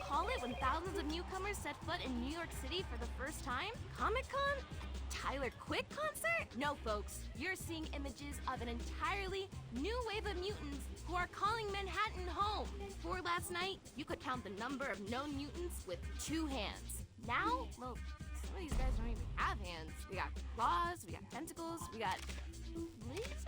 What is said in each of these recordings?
call it when thousands of newcomers set foot in New York City for the first time? Comic-Con? Tyler Quick concert? No, folks. You're seeing images of an entirely new wave of mutants who are calling Manhattan home. Before last night, you could count the number of known mutants with 2 hands. Now, well, some of these guys don't even have hands. We got claws, we got tentacles, we got lasers?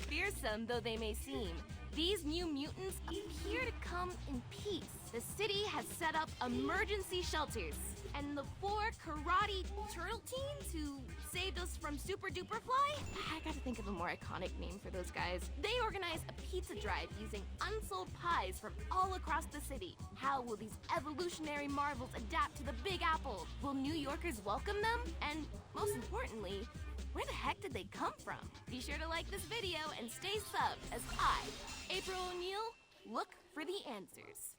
Fearsome though they may seem, these new mutants appear to come in peace. The city has set up emergency shelters, and the 4 karate turtle teens who saved us from Super Duper Fly? I gotta think of a more iconic name for those guys. They organize a pizza drive using unsold pies from all across the city. How will these evolutionary marvels adapt to the Big Apple? Will New Yorkers welcome them? And most importantly, where the heck did they come from? Be sure to like this video and stay subbed as I, April O'Neil, look for the answers.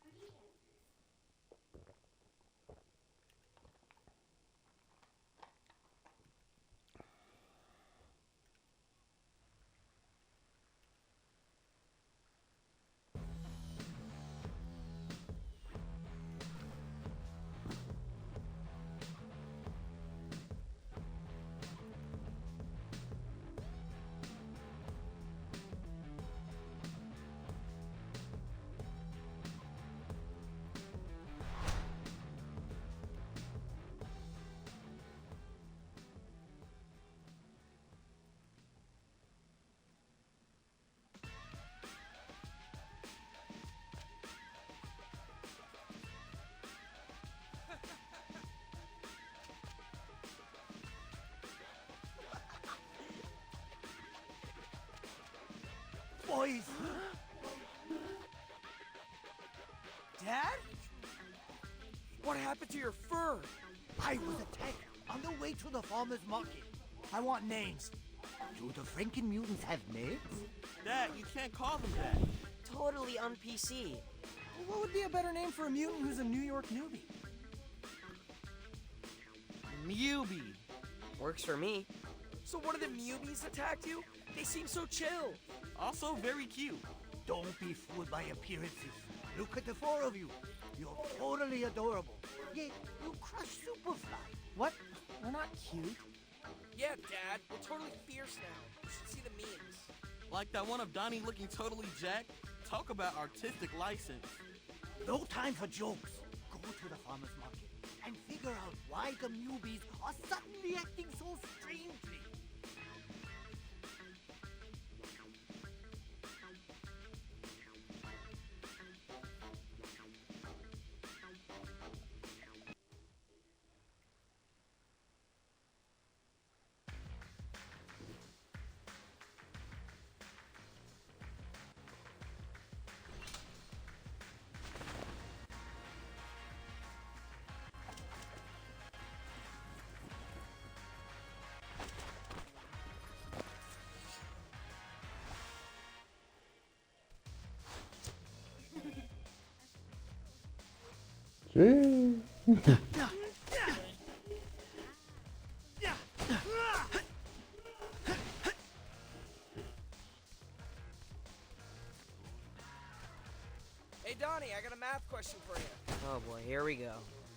Boys! Dad? What happened to your fur? I was attacked on the way to the farmer's market. I want names. Do the Franken mutants have names? Dad, you can't call them that. Totally on PC. What would be a better name for a mutant who's a New York newbie? Newbie. Works for me. So one of the newbies attacked you? They seem so chill. Also very cute. Don't be fooled by appearances. Look at the 4 of you. You're totally adorable. Yet you crush Superfly. What? We're not cute. Yeah, Dad, we're totally fierce now. You should see the memes. Like that one of Donnie looking totally jacked. Talk about artistic license. No time for jokes. Go to the farmer's market and figure out why the newbies are suddenly acting so strangely. Sim. Hey, Donnie, I got a math question for you. Oh boy, here we go.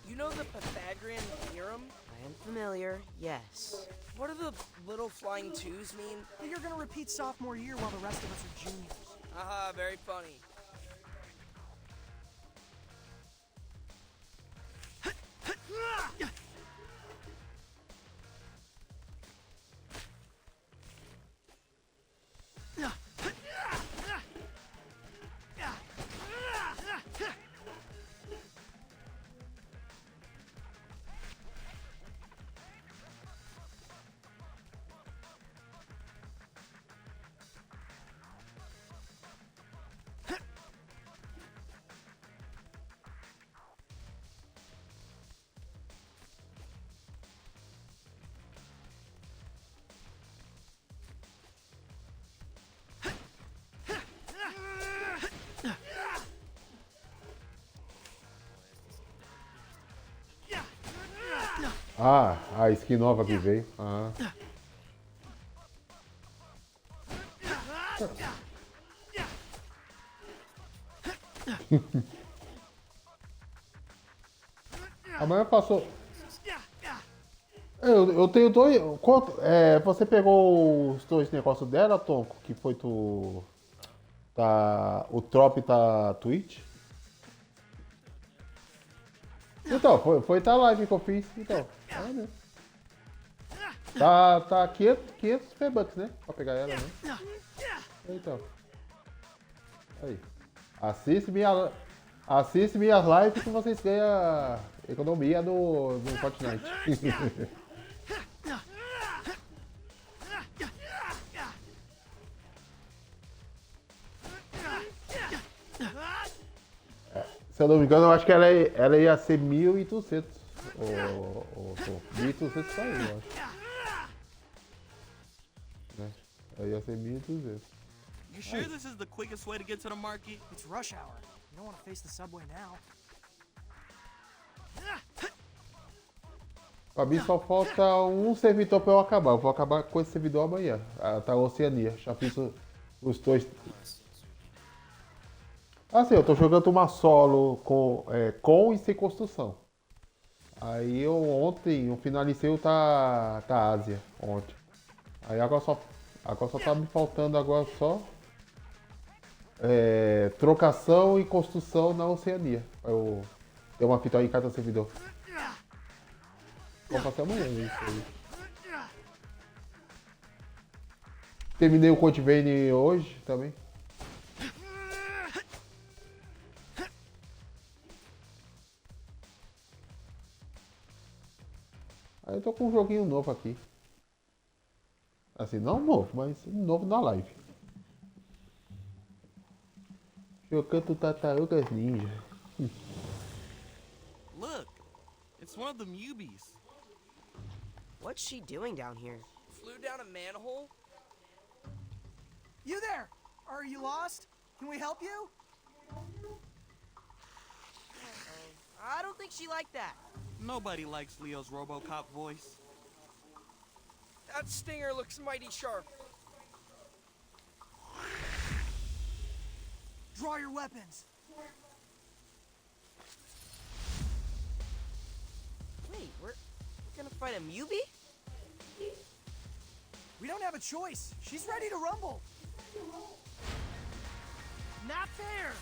You know the Pythagorean theorem? I am familiar, yes. What do the little flying twos mean? You're gonna repeat sophomore year while the rest of us are juniors. Haha, very funny. Ah, a skin nova que veio. Ah. Amanhã passou. Eu tenho dois. Você pegou os dois negócios dela, Tonko? Que foi tu. Tá. O Trop tá Twitch? Então, foi tá live que eu fiz. Então. Né? Tá 500 V-Bucks, né? Pra pegar ela, né? Então. Aí. Assiste minhas lives que vocês ganham economia no Fortnite. Se eu não me engano, eu acho que ela ia ser 1.200. Ou 1.200 só eu acho. Né? Ela ia ser 1.200. You sure this is the quickest way to get to the market? It's rush hour. You don't want to face the subway now. Pra mim só falta um servidor pra eu acabar. Eu vou acabar com esse servidor amanhã. Tá Oceania. Já fiz os dois. Assim, eu tô jogando uma solo com e sem construção. Aí ontem eu finalizei o tá Ásia ontem. Aí agora só tá me faltando agora só trocação e construção na Oceania. Eu tenho uma fita aí em cada servidor. Vou passar amanhã isso aí. Terminei o Code Vein hoje também. Aí eu tô com um joguinho novo aqui. Assim, não novo, mas novo na live. Jogando Tartarugas Ninja. Look, it's one of the newbies. What's she doing down here? Flew down a manhole? You there! Are you lost? Can we help you? I don't think she liked that. Nobody likes Leo's RoboCop voice. That stinger looks mighty sharp. Draw your weapons. Wait, we're gonna fight a Mewbie? We don't have a choice. She's ready to rumble. Not fair!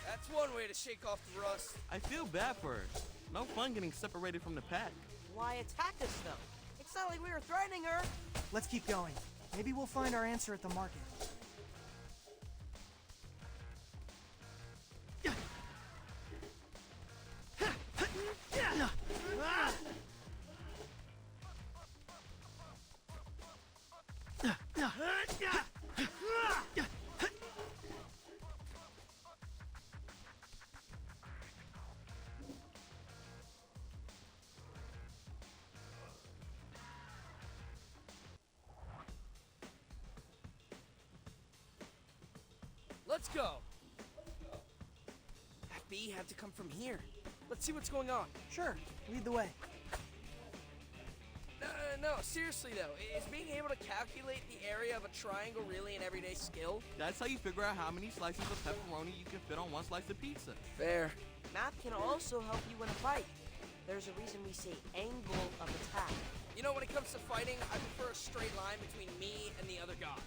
That's one way to shake off the rust. I feel bad for her. No fun getting separated from the pack. Why attack us though? It's not like we were threatening her. Let's keep going. Maybe we'll find our answer at the market. Let's go. That bee had to come from here. Let's see what's going on. Sure, lead the way. No, seriously though, is being able to calculate the area of a triangle really an everyday skill? That's how you figure out how many slices of pepperoni you can fit on one slice of pizza. Fair. Math can also help you win a fight. There's a reason we say angle of attack. You know, when it comes to fighting, I prefer a straight line between me and the other guy.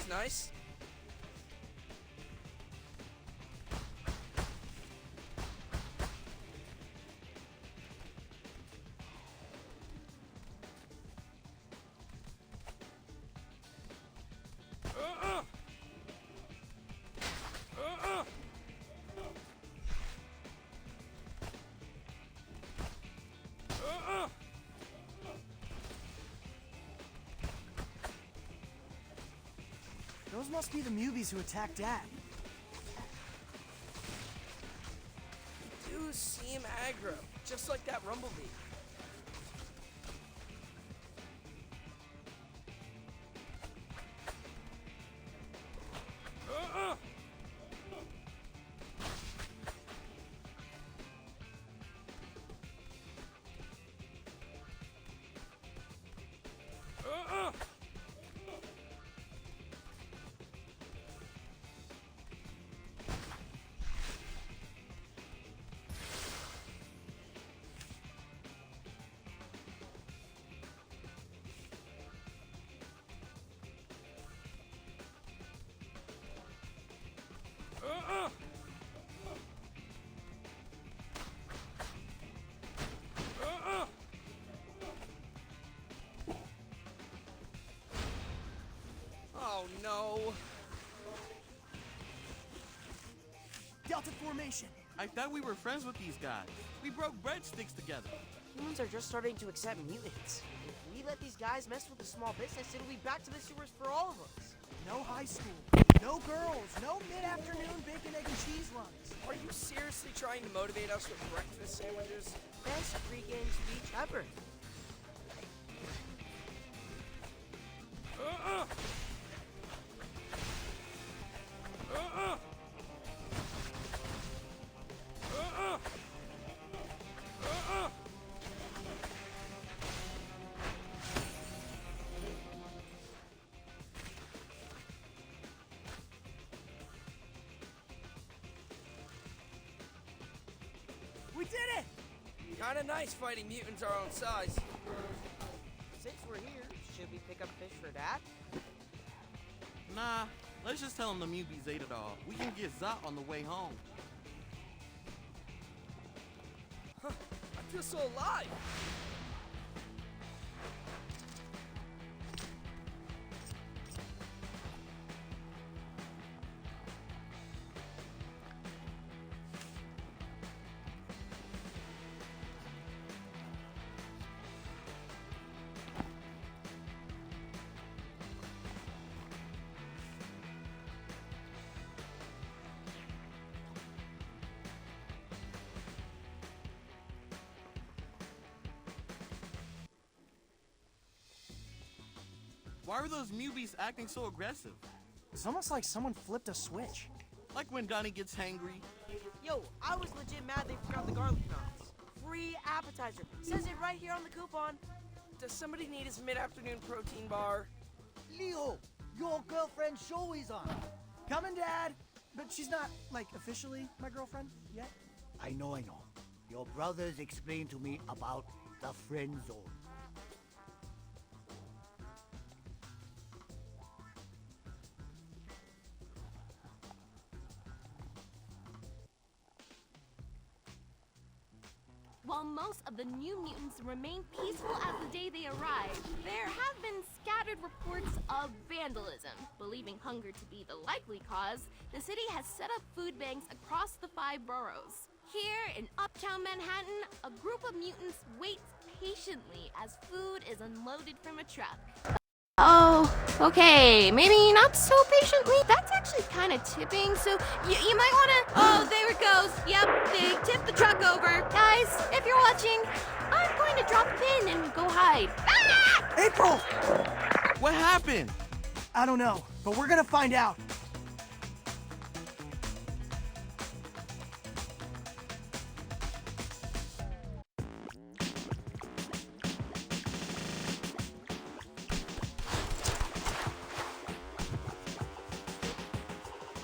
nice. Those must be the Mubies who attacked Dad. Do seem aggro, just like that Rumblebee. Oh no! Delta formation. I thought we were friends with these guys. We broke breadsticks together. Humans are just starting to accept mutants. If we let these guys mess with the small business, it'll be back to the sewers for all of us. No high school. No girls. No mid-afternoon bacon, egg, and cheese runs. Are you seriously trying to motivate us with breakfast sandwiches? Best pre-game speech ever. We did it! Kinda nice fighting mutants our own size. Since we're here, should we pick up fish for Dad? Nah, let's just tell them the Mubies ate it all. We can get Zot on the way home. Huh, I feel so alive! Why are those Mubies acting so aggressive? It's almost like someone flipped a switch. Like when Donnie gets hangry. Yo, I was legit mad they forgot the garlic knots. Free appetizer. Says it right here on the coupon. Does somebody need his mid-afternoon protein bar? Leo, your girlfriend's show is on. Coming, Dad. But she's not, like, officially my girlfriend yet. I know. Your brothers explained to me about the friend zone. While most of the new mutants remain peaceful as the day they arrived, there have been scattered reports of vandalism. Believing hunger to be the likely cause, the city has set up food banks across the 5 boroughs. Here in uptown Manhattan, a group of mutants waits patiently as food is unloaded from a truck. Oh, okay, maybe not so patiently. That's actually kind of tipping, so you might want to... Oh, there it goes. Yep, they tipped the truck over. Guys, if you're watching, I'm going to drop a pin and go hide. Ah! April! What happened? I don't know, but we're gonna find out.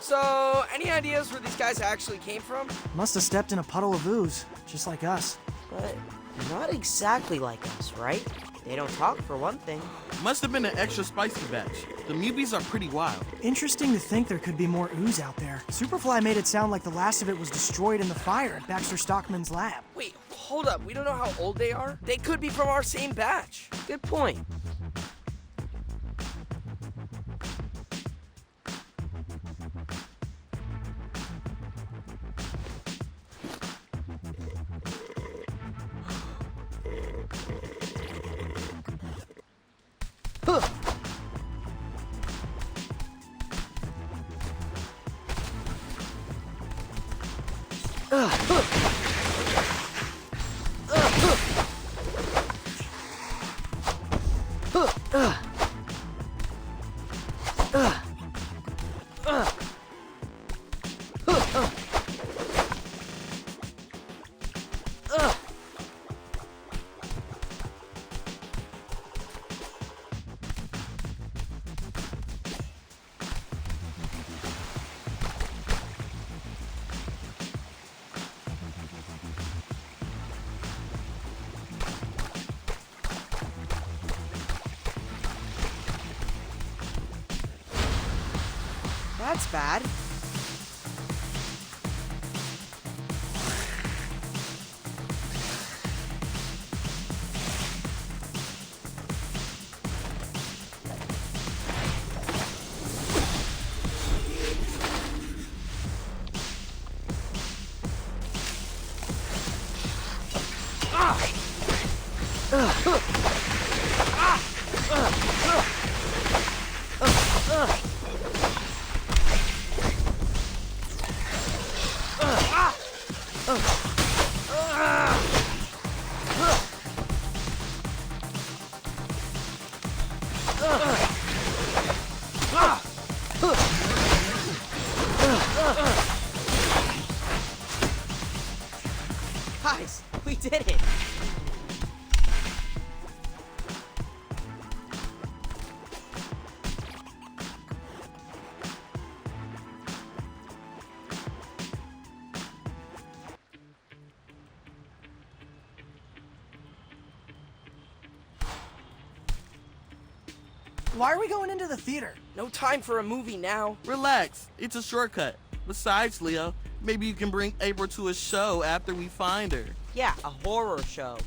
So, any ideas where these guys actually came from? Must have stepped in a puddle of ooze, just like us. But not exactly like us, right? They don't talk for one thing. Must have been an extra spicy batch. The mubies are pretty wild. Interesting to think there could be more ooze out there. Superfly made it sound like the last of it was destroyed in the fire at Baxter Stockman's lab. Wait, hold up. We don't know how old they are? They could be from our same batch. Good point. That's bad. Guys, we did it! Why are we going into the theater? No time for a movie now. Relax, it's a shortcut. Besides, Leo, maybe you can bring April to a show after we find her. Yeah, a horror show.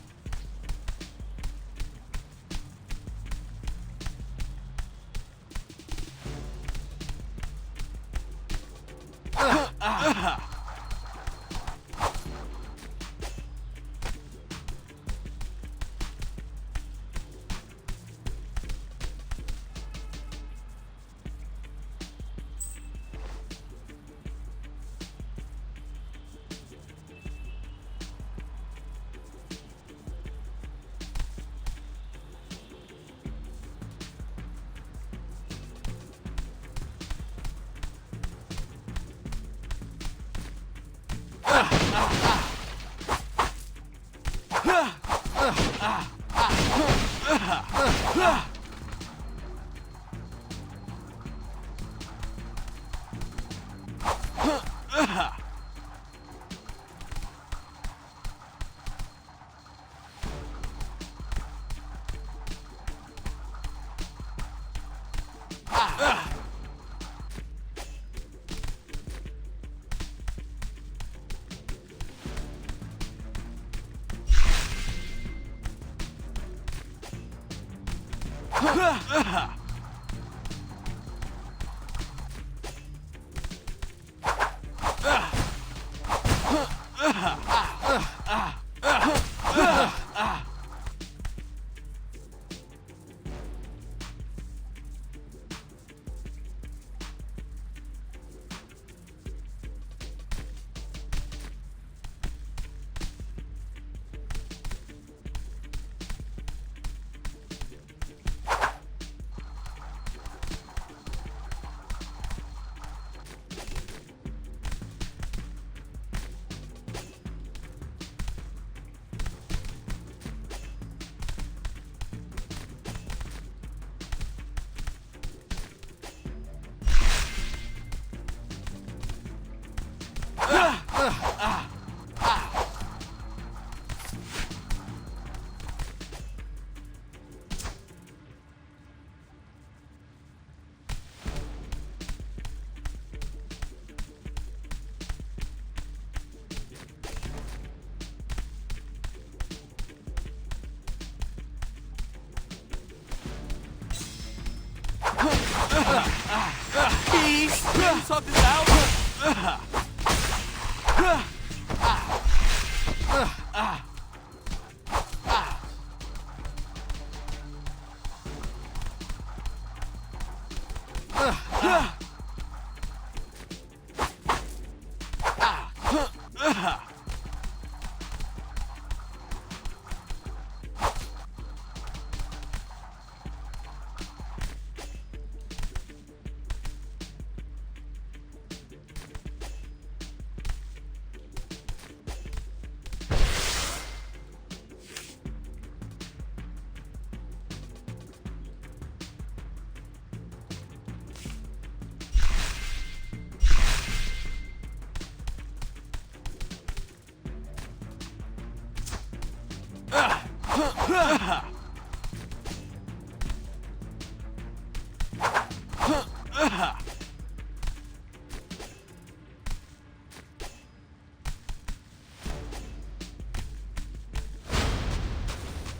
Keys, can you talk this out?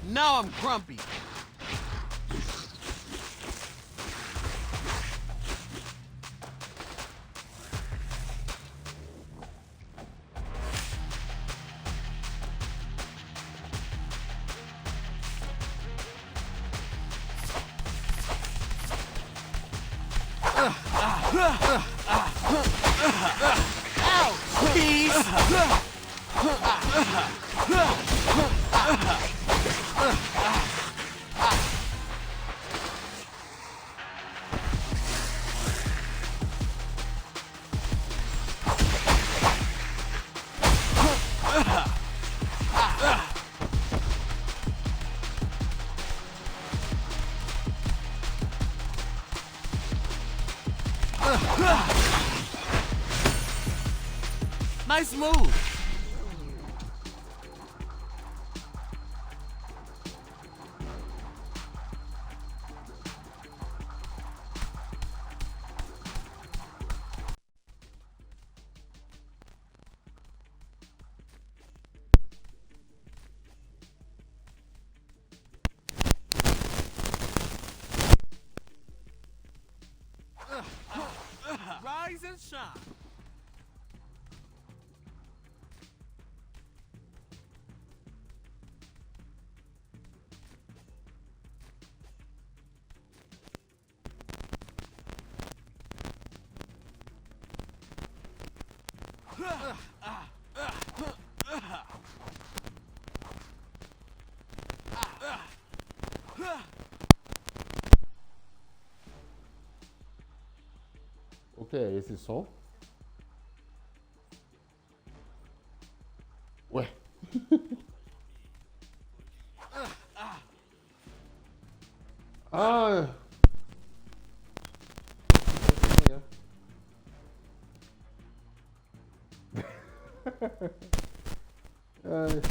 Now I'm grumpy. Ouch! Keys! Nice move. Rise and shine. O que é esse som? Ué. Ah. Ai.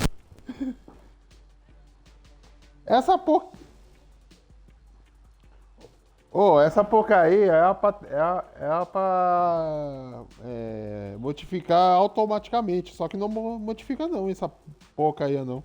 Essa por... Oh, essa porcaria é pra modificar automaticamente. Só que não modifica não, essa porcaria não.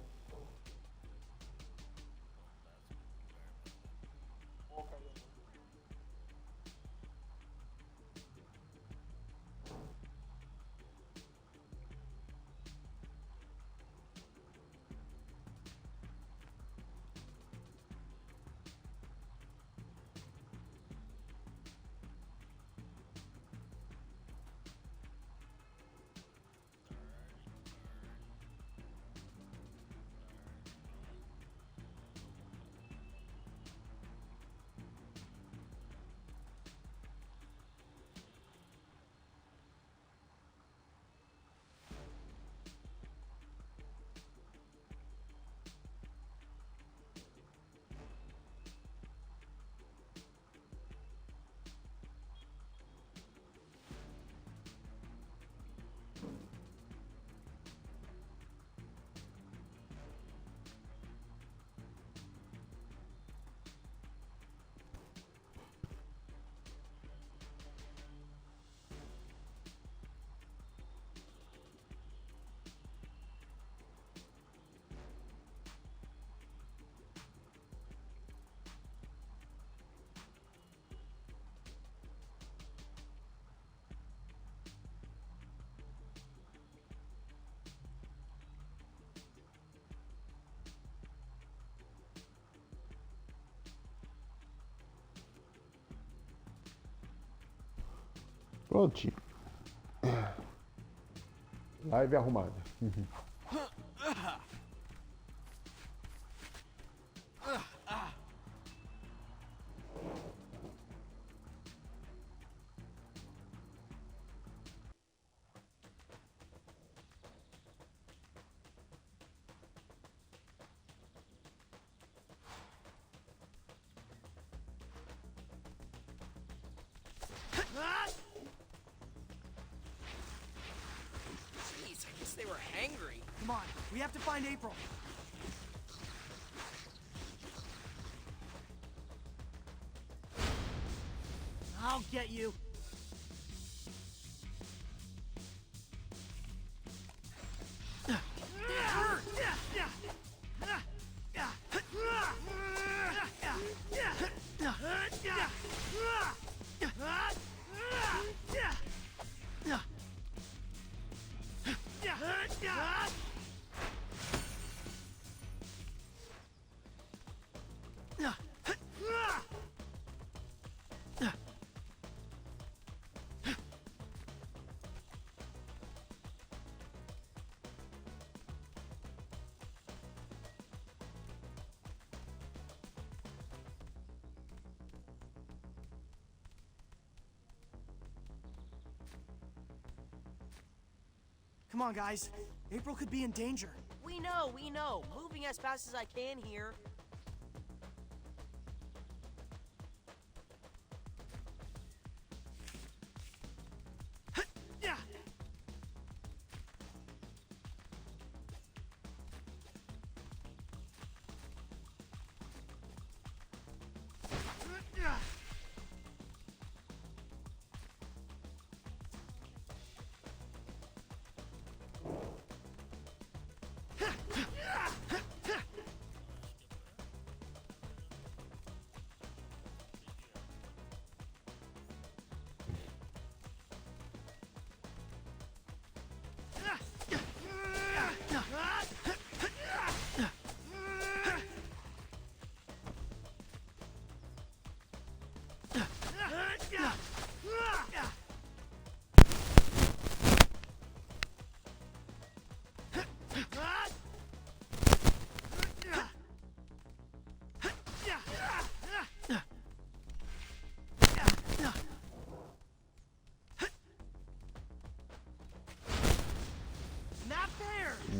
Prontinho. Live arrumada. Jeez, I guess they were hangry. Come on, we have to find April. I'll get you. Come on, guys. April could be in danger. We know, we know. Moving as fast as I can here.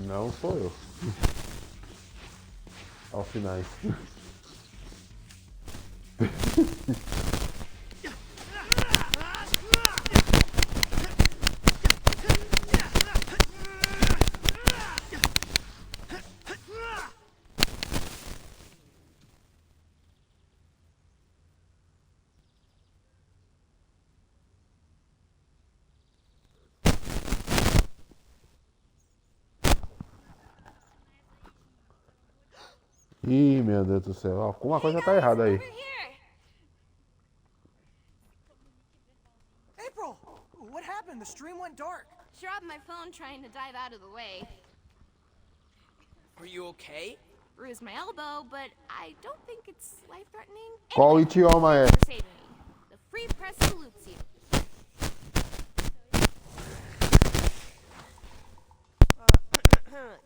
Não sou eu. Aos finais. Ih, meu Deus do céu. Alguma coisa tá errada aí. Over here. April! What happened? The stream went dark. Dropped my phone trying to dive out of the way. Are you okay? Bruised my elbow, but I don't think it's life-threatening. Qual Anyway, idioma é? thanks for saving me. The free press salutes you.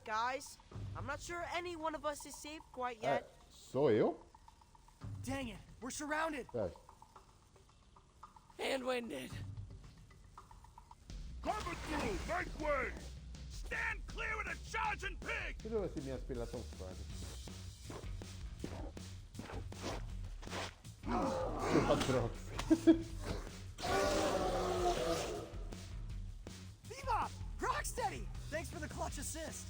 Guys, I'm not sure any one of us is safe quite yet. Sou eu? Dang it, we're surrounded. É. And winded. Cover through! Make way! Stand clear of the charging pig! Deixa eu ver se minhas pilhas estão fracas. Bebop! Rocksteady! Thanks for the clutch assist.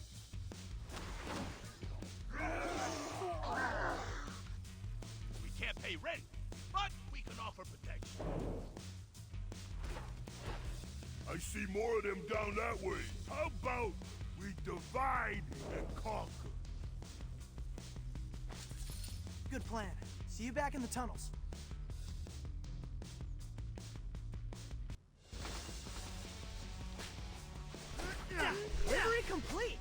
We can't pay rent, but we can offer protection. I see more of them down that way. How about we divide and conquer? Good plan. See you back in the tunnels. Delivery complete!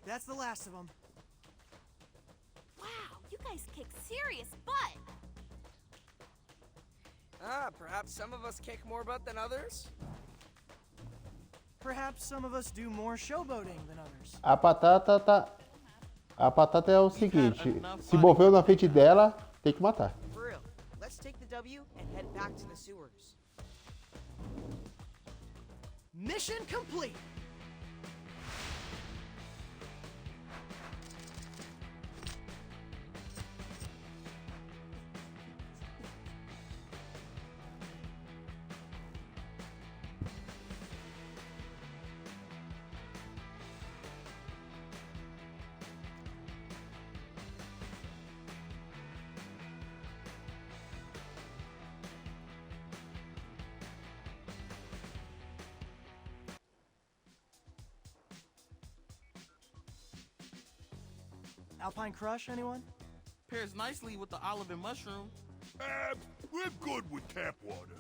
that's the last of them. Wow, you guys kick serious butt. Perhaps some of us kick more butt than others? Perhaps some of us do more showboating than others. A batata é o seguinte: se moveu na frente dela, tem que matar. For real, let's take the W and head back to the sewers. Mission complete! Alpine Crush, anyone? Pairs nicely with the olive and mushroom. We're good with tap water.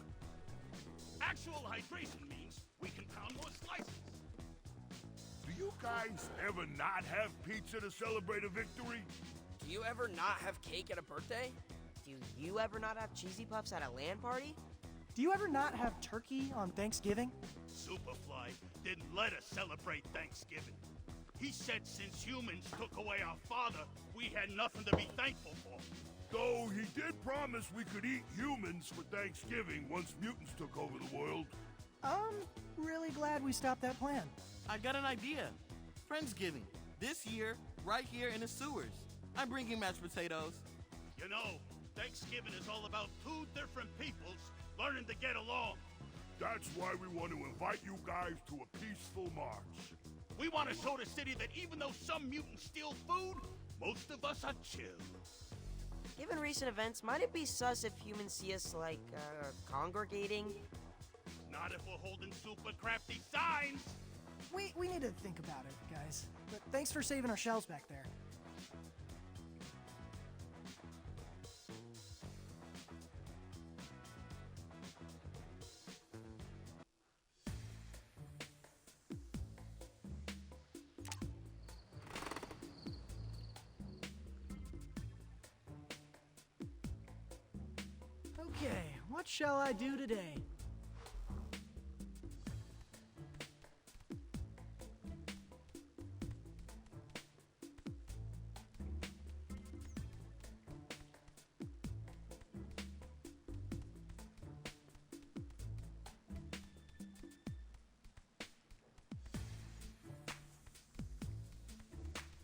Actual hydration means we can pound more slices. Do you guys ever not have pizza to celebrate a victory? Do you ever not have cake at a birthday? Do you ever not have cheesy puffs at a LAN party? Do you ever not have turkey on Thanksgiving? Superfly didn't let us celebrate Thanksgiving. He said since humans took away our father, we had nothing to be thankful for. Though he did promise we could eat humans for Thanksgiving once mutants took over the world. I'm really glad we stopped that plan. I got an idea. Friendsgiving. This year, right here in the sewers. I'm bringing mashed potatoes. You know, Thanksgiving is all about two different peoples learning to get along. That's why we want to invite you guys to a peaceful march. We want to show the city that even though some mutants steal food, most of us are chill. Given recent events, might it be sus if humans see us, like, congregating? Not if we're holding super crafty signs. We need to think about it, guys. But thanks for saving our shells back there. Okay, what shall I do today?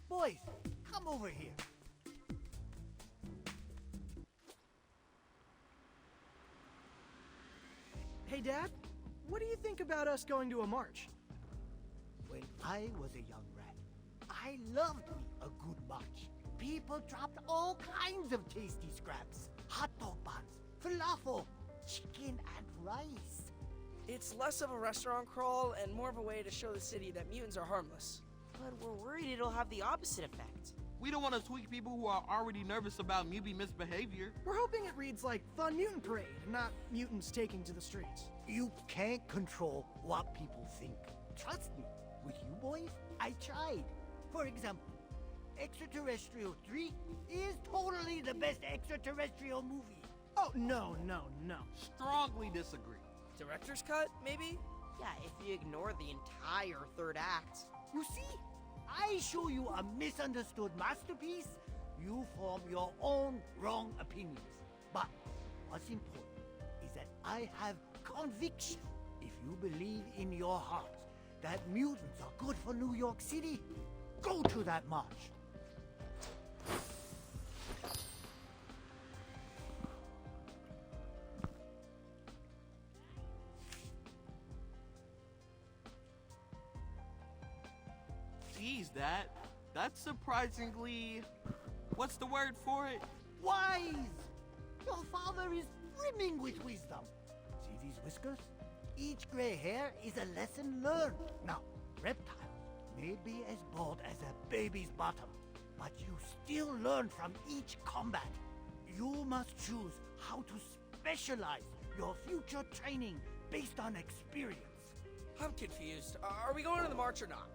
Boys, come over here. Hey, Dad, what do you think about us going to a march? When I was a young rat, I loved me a good march. People dropped all kinds of tasty scraps. Hot dog buns, falafel, chicken and rice. It's less of a restaurant crawl and more of a way to show the city that mutants are harmless. But we're worried it'll have the opposite effect. We don't want to tweak people who are already nervous about mutant misbehavior. We're hoping it reads like Fun Mutant Parade, not mutants taking to the streets. You can't control what people think. Trust me, with you boys, I tried. For example, Extraterrestrial 3 is totally the best extraterrestrial movie. Oh, no. Strongly disagree. Director's cut, maybe? Yeah, if you ignore the entire third act. You see, I show you a misunderstood masterpiece, you form your own wrong opinions. But what's important is that I have conviction. If you believe in your heart that mutants are good for New York City, go to that march. Geez, that's surprisingly... What's the word for it? Wise! Your father is brimming with wisdom. See these whiskers? Each gray hair is a lesson learned. Now, reptiles may be as bald as a baby's bottom, but you still learn from each combat. You must choose how to specialize your future training based on experience. I'm confused. Are we going to the march or not?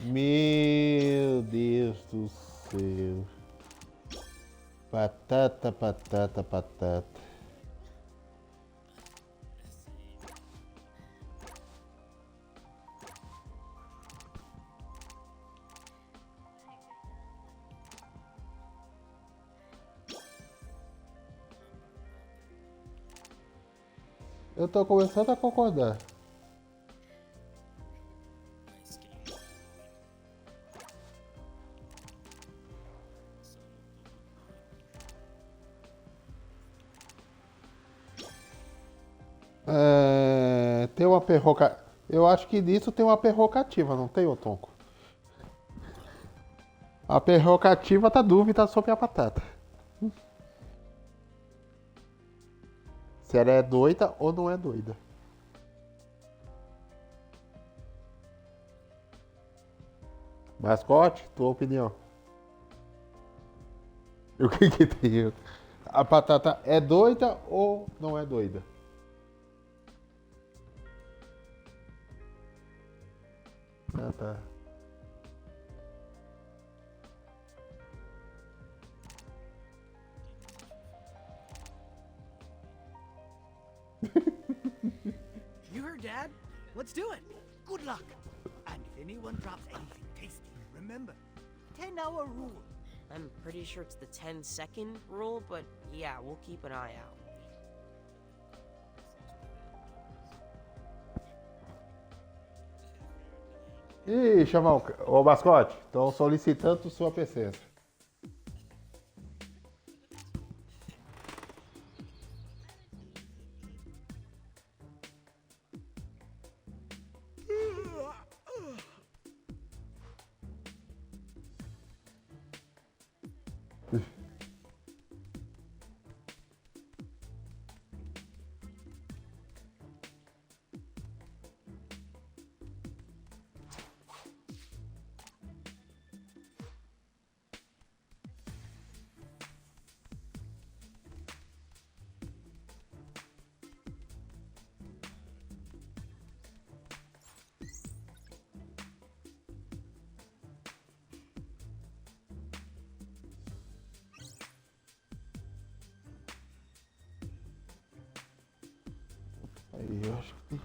Meu Deus do céu. Batata, batata, batata. Eu tô começando a concordar. Tem uma perroca. Eu acho que nisso tem uma perrocativa, não tem, ô Tonko? A perrocativa tá dúvida sobre a batata. Se ela é doida ou não é doida. Mascote, tua opinião. O que que tem? A batata é doida ou não é doida? Ah, tá. You heard, Dad? Let's do it. Good luck. And if anyone drops anything tasty, remember, 10-hour rule. I'm pretty sure it's the 10-second rule, but yeah, we'll keep an eye out. Ih, chamar o mascote, estão solicitando sua presença. Aí eu acho que.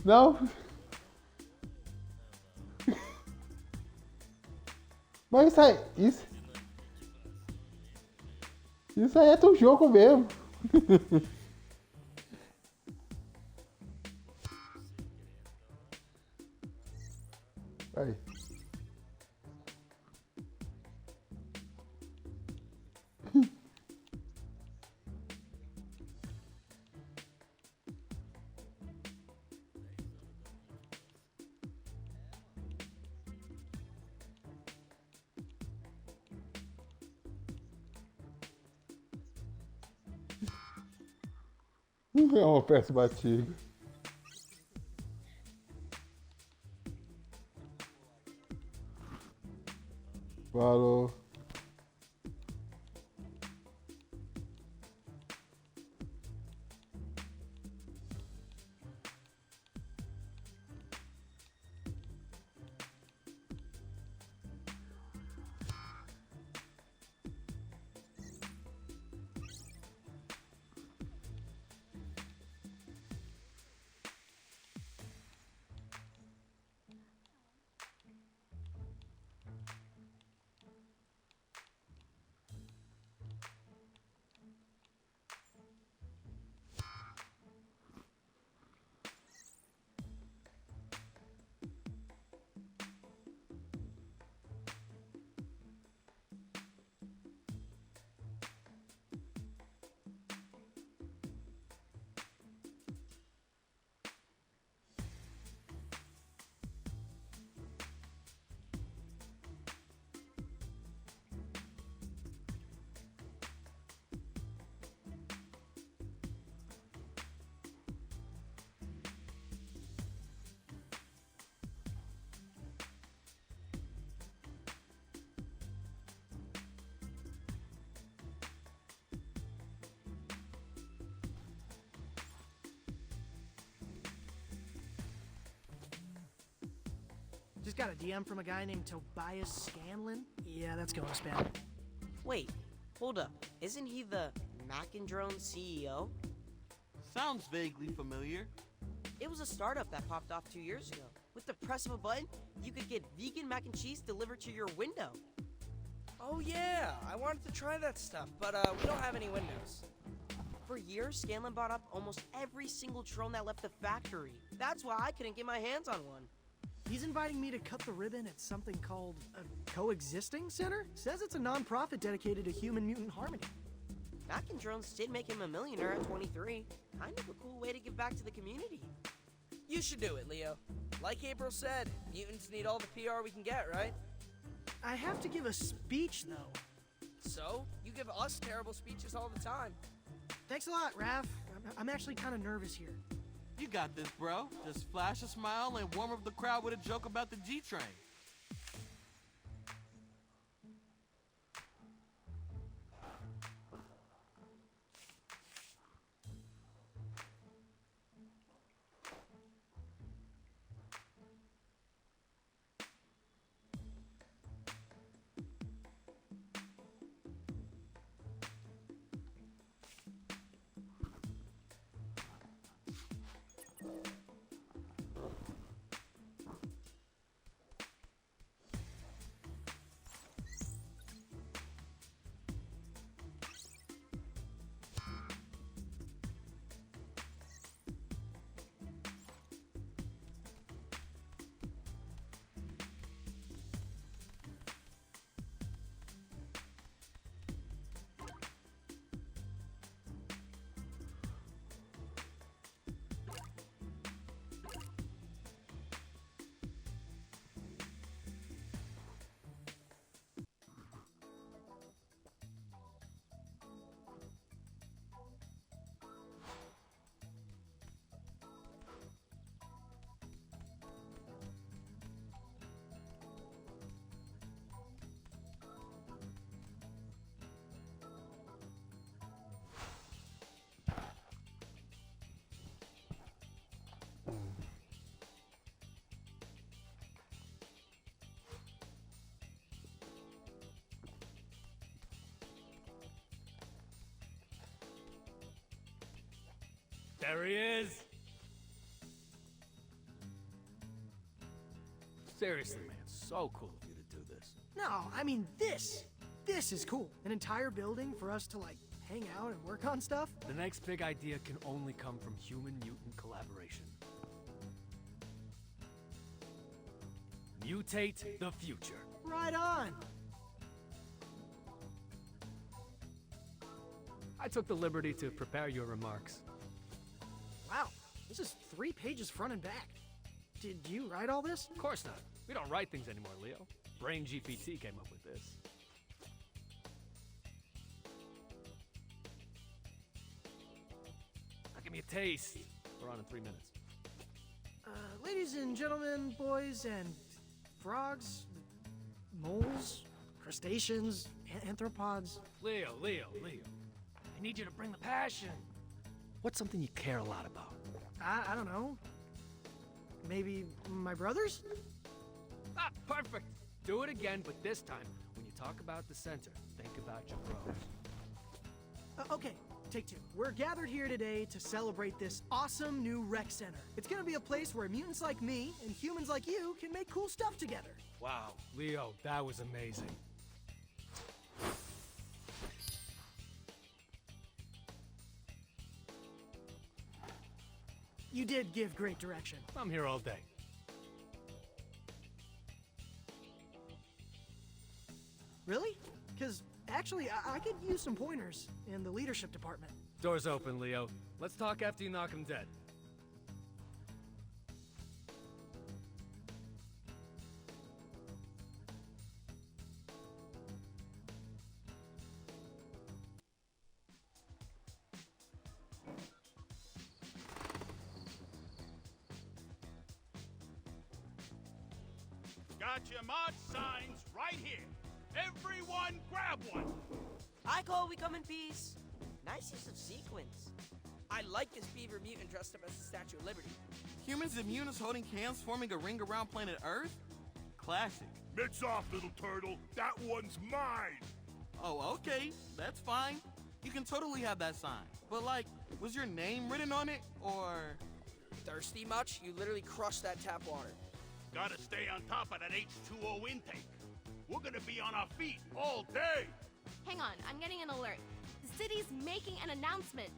Não. Mas isso aí é teu jogo mesmo. Aí. É uma péssima tiga. Falou. Just got a DM from a guy named Tobias Scanlon. Yeah, that's going to spam. Wait, hold up. Isn't he the Mac and Drone CEO? Sounds vaguely familiar. It was a startup that popped off 2 years ago. With the press of a button, you could get vegan mac and cheese delivered to your window. Oh yeah, I wanted to try that stuff, but we don't have any windows. For years, Scanlon bought up almost every single drone that left the factory. That's why I couldn't get my hands on one. He's inviting me to cut the ribbon at something called a coexisting center. Says it's a non-profit dedicated to human-mutant harmony. Mac and Drones did make him a millionaire at 23. Kind of a cool way to give back to the community. You should do it, Leo. Like April said, mutants need all the PR we can get, right? I have to give a speech, though. So, you give us terrible speeches all the time. Thanks a lot, Raph. I'm actually kind of nervous here. You got this, bro. Just flash a smile and warm up the crowd with a joke about the G-Train. There he is! Seriously, man, so cool of you to do this. No, I mean this. This is cool. An entire building for us to, like, hang out and work on stuff. The next big idea can only come from human-mutant collaboration. Mutate the future. Right on. I took the liberty to prepare your remarks. Wow, this is 3 pages front and back. Did you write all this? Of course not. We don't write things anymore, Leo. Brain GPT came up with this. Now give me a taste. We're on in 3 minutes. Ladies and gentlemen, boys and frogs, moles, crustaceans, anthropods. Leo. I need you to bring the passion. What's something you care a lot about? I don't know. Maybe my brothers? Ah, perfect. Do it again, but this time, when you talk about the center, think about your bros. Okay, take 2. We're gathered here today to celebrate this awesome new rec center. It's gonna be a place where mutants like me and humans like you can make cool stuff together. Wow, Leo, that was amazing. You did give great direction. I'm here all day. Really? Because actually, I could use some pointers in the leadership department. Door's open, Leo. Let's talk after you knock him dead. Got your mod signs right here. Everyone grab one. I call we come in peace. Nice use of sequence. I like this beaver mutant dressed up as the Statue of Liberty. Humans and mutants holding hands forming a ring around planet Earth? classic. Mitts off, little turtle. That one's mine. Oh, okay, that's fine. You can totally have that sign. But like, was your name written on it, or? Thirsty much? You literally crushed that tap water. Gotta stay on top of that H2O intake. We're gonna be on our feet all day. Hang on, I'm getting an alert. The city's making an announcement.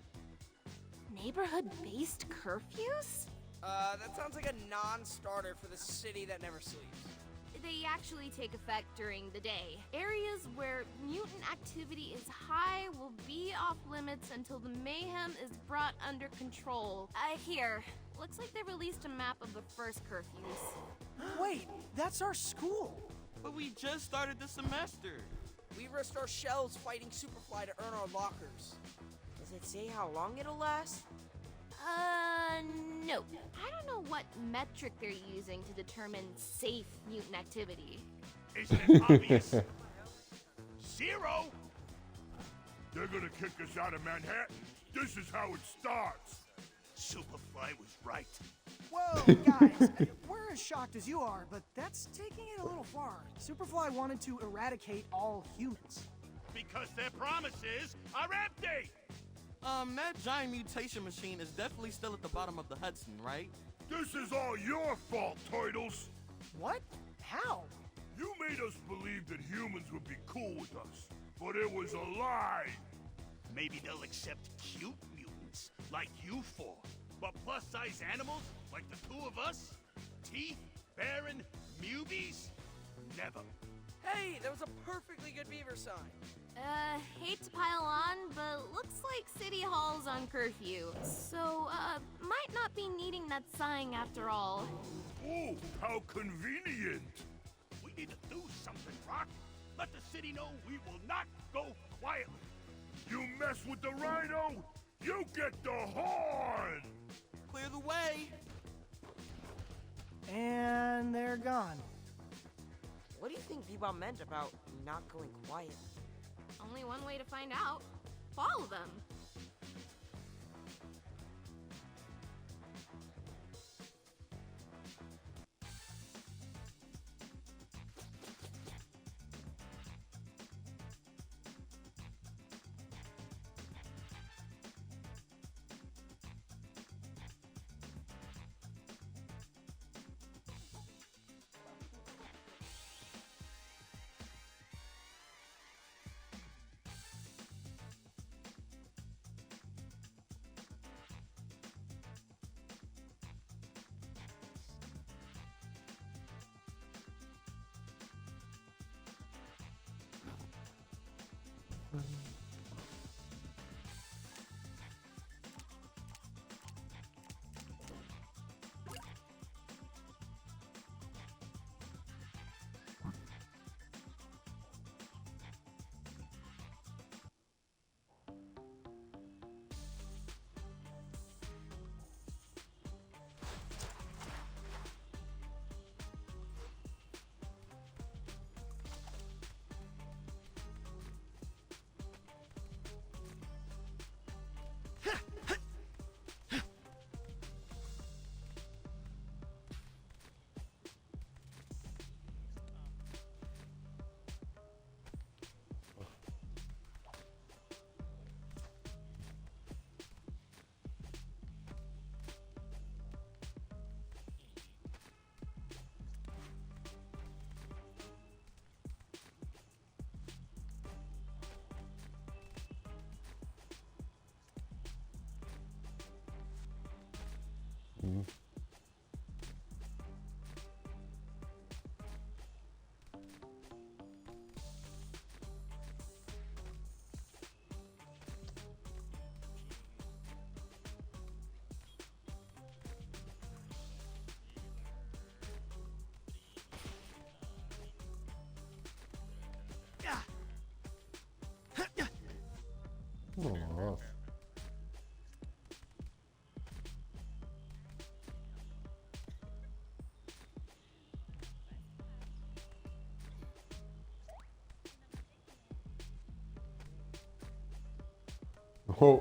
Neighborhood-based curfews? That sounds like a non-starter for the city that never sleeps. They actually take effect during the day. Areas where mutant activity is high will be off limits until the mayhem is brought under control. Here. Looks like they released a map of the first curfews. Wait, that's our school. But we just started the semester. We risked our shells fighting Superfly to earn our lockers. Does it say how long it'll last? No. I don't know what metric they're using to determine safe mutant activity. Isn't it obvious? 0. They're gonna kick us out of Manhattan. This is how it starts. Superfly was right. Whoa, guys, we're as shocked as you are, but that's taking it a little far. Superfly wanted to eradicate all humans. Because their promises are empty. That giant mutation machine is definitely still at the bottom of the Hudson, right? This is all your fault, Turtles. What? How? You made us believe that humans would be cool with us, but it was a lie. Maybe they'll accept cute mutants like you four. But plus-size animals like the two of us? Teeth, Baron, Mubies? Never. Hey, that was a perfectly good beaver sign. Hate to pile on, but looks like City Hall's on curfew. So, might not be needing that sign after all. Oh, how convenient. We need to do something, Rock. Let the city know we will not go quietly. You mess with the Rhino, you get the horn! Clear the way. And they're gone. What do you think Bebop meant about not going quiet? Only one way to find out. Follow them.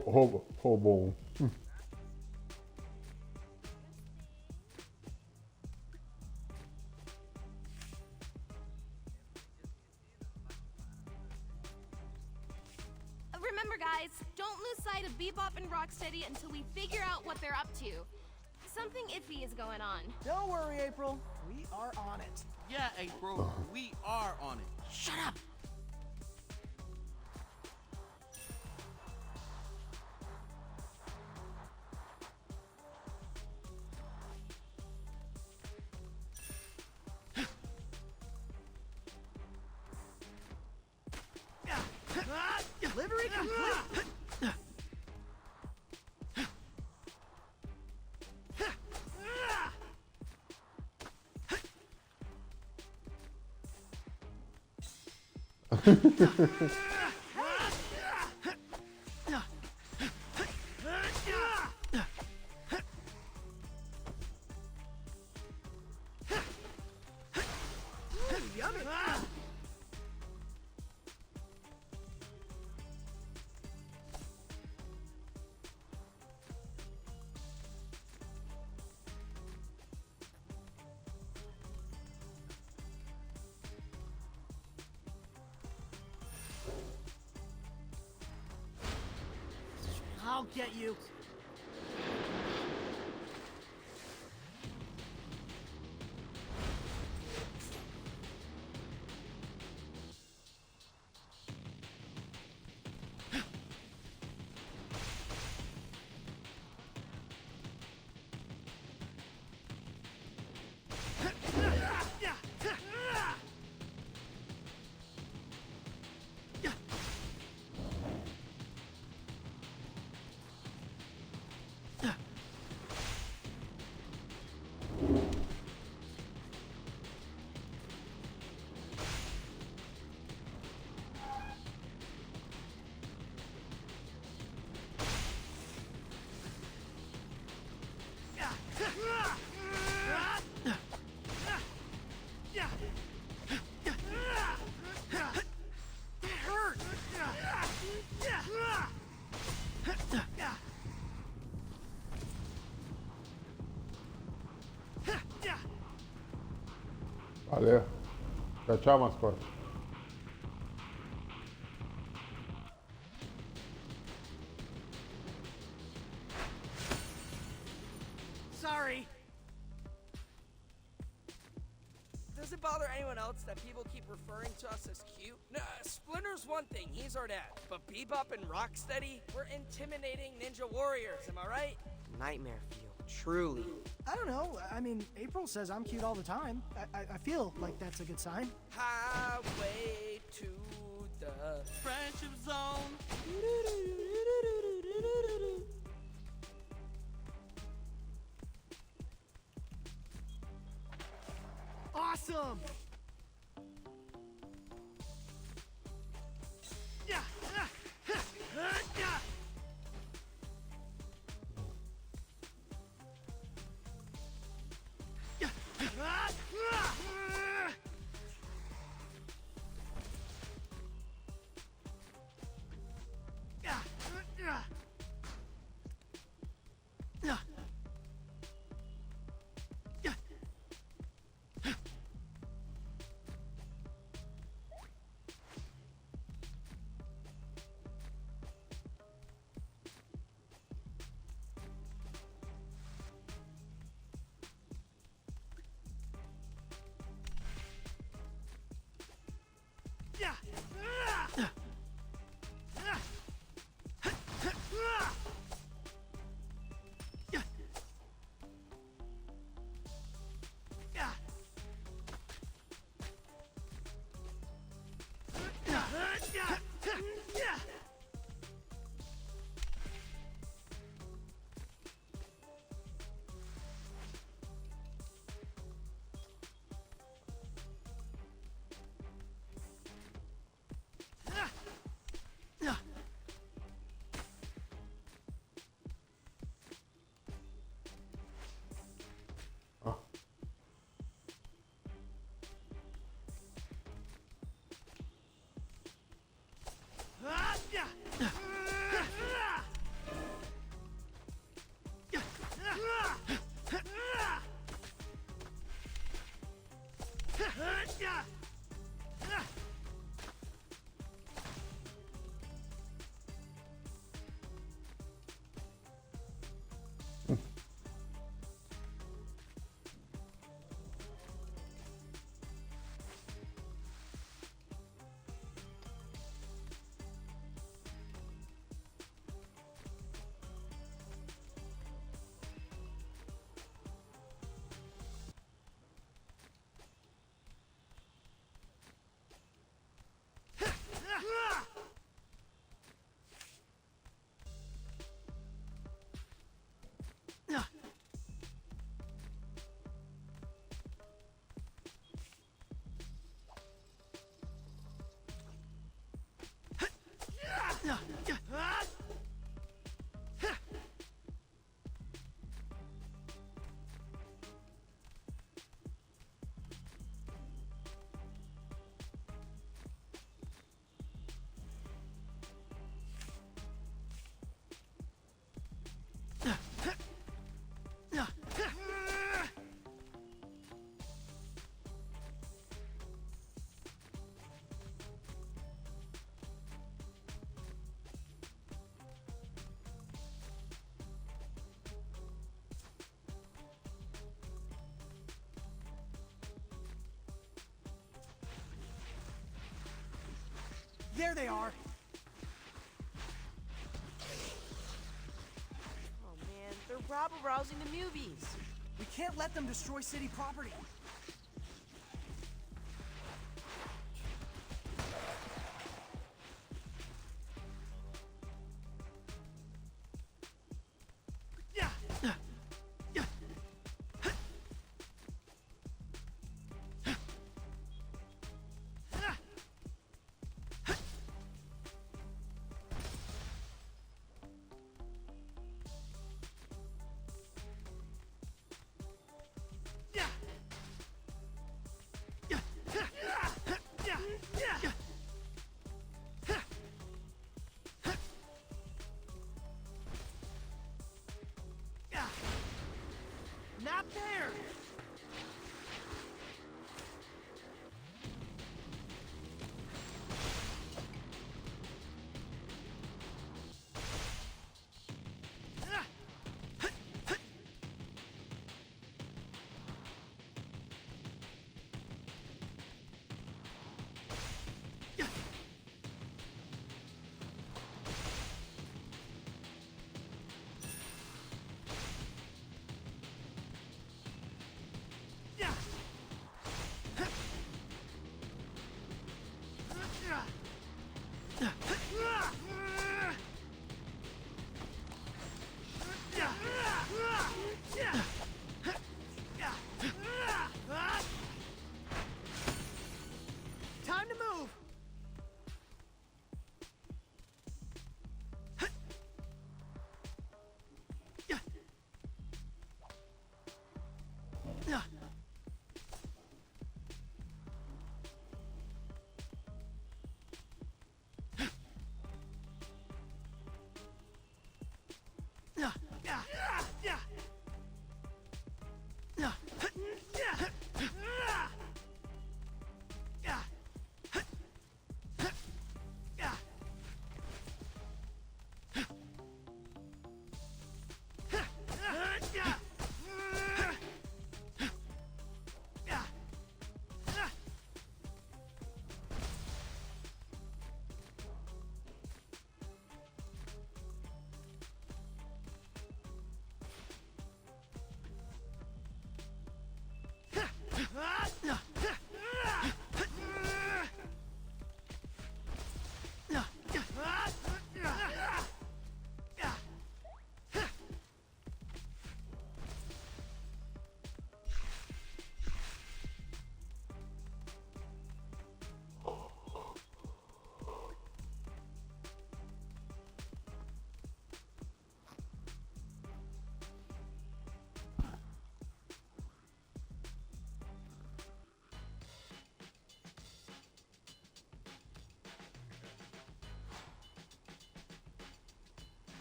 Nossa. Roubou um. Remember, guys, don't lose sight of Bebop and Rocksteady until we figure out what they're up to. Something iffy is going on. Don't worry, April. We are on it. Yeah, April, we are on it. Shut up! Delivery complete. Yummy. I'll get you. Valeu. Tchau, tchau, mascote. Sorry. Does it bother anyone else that people keep referring to us as cute? No, Splinter's one thing, he's our dad. But Bebop and Rocksteady, we're intimidating ninja warriors, am I right? Nightmare fuel, truly. I don't know. I mean, April says I'm cute all the time. I feel like that's a good sign. Highway to the Friendship zone. Awesome! There they are. Oh man, they're rabble-rousing the newbies. We can't let them destroy city property. Not there! Time to move!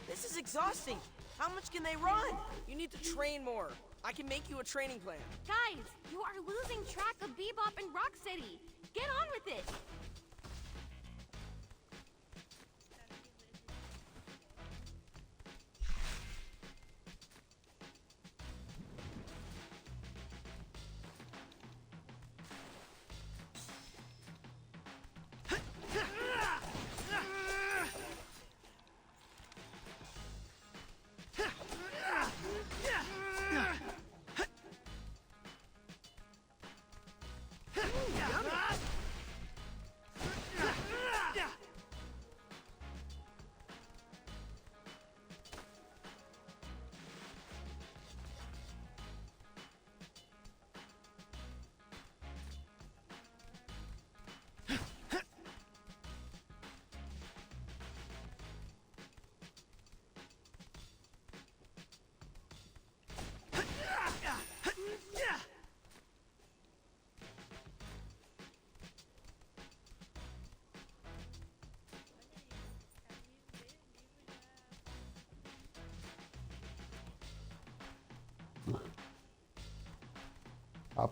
This is exhausting. How much can they run? You need to train more. I can make you a training plan. Guys, you are losing track of Bebop and Rocksteady. Get on with it.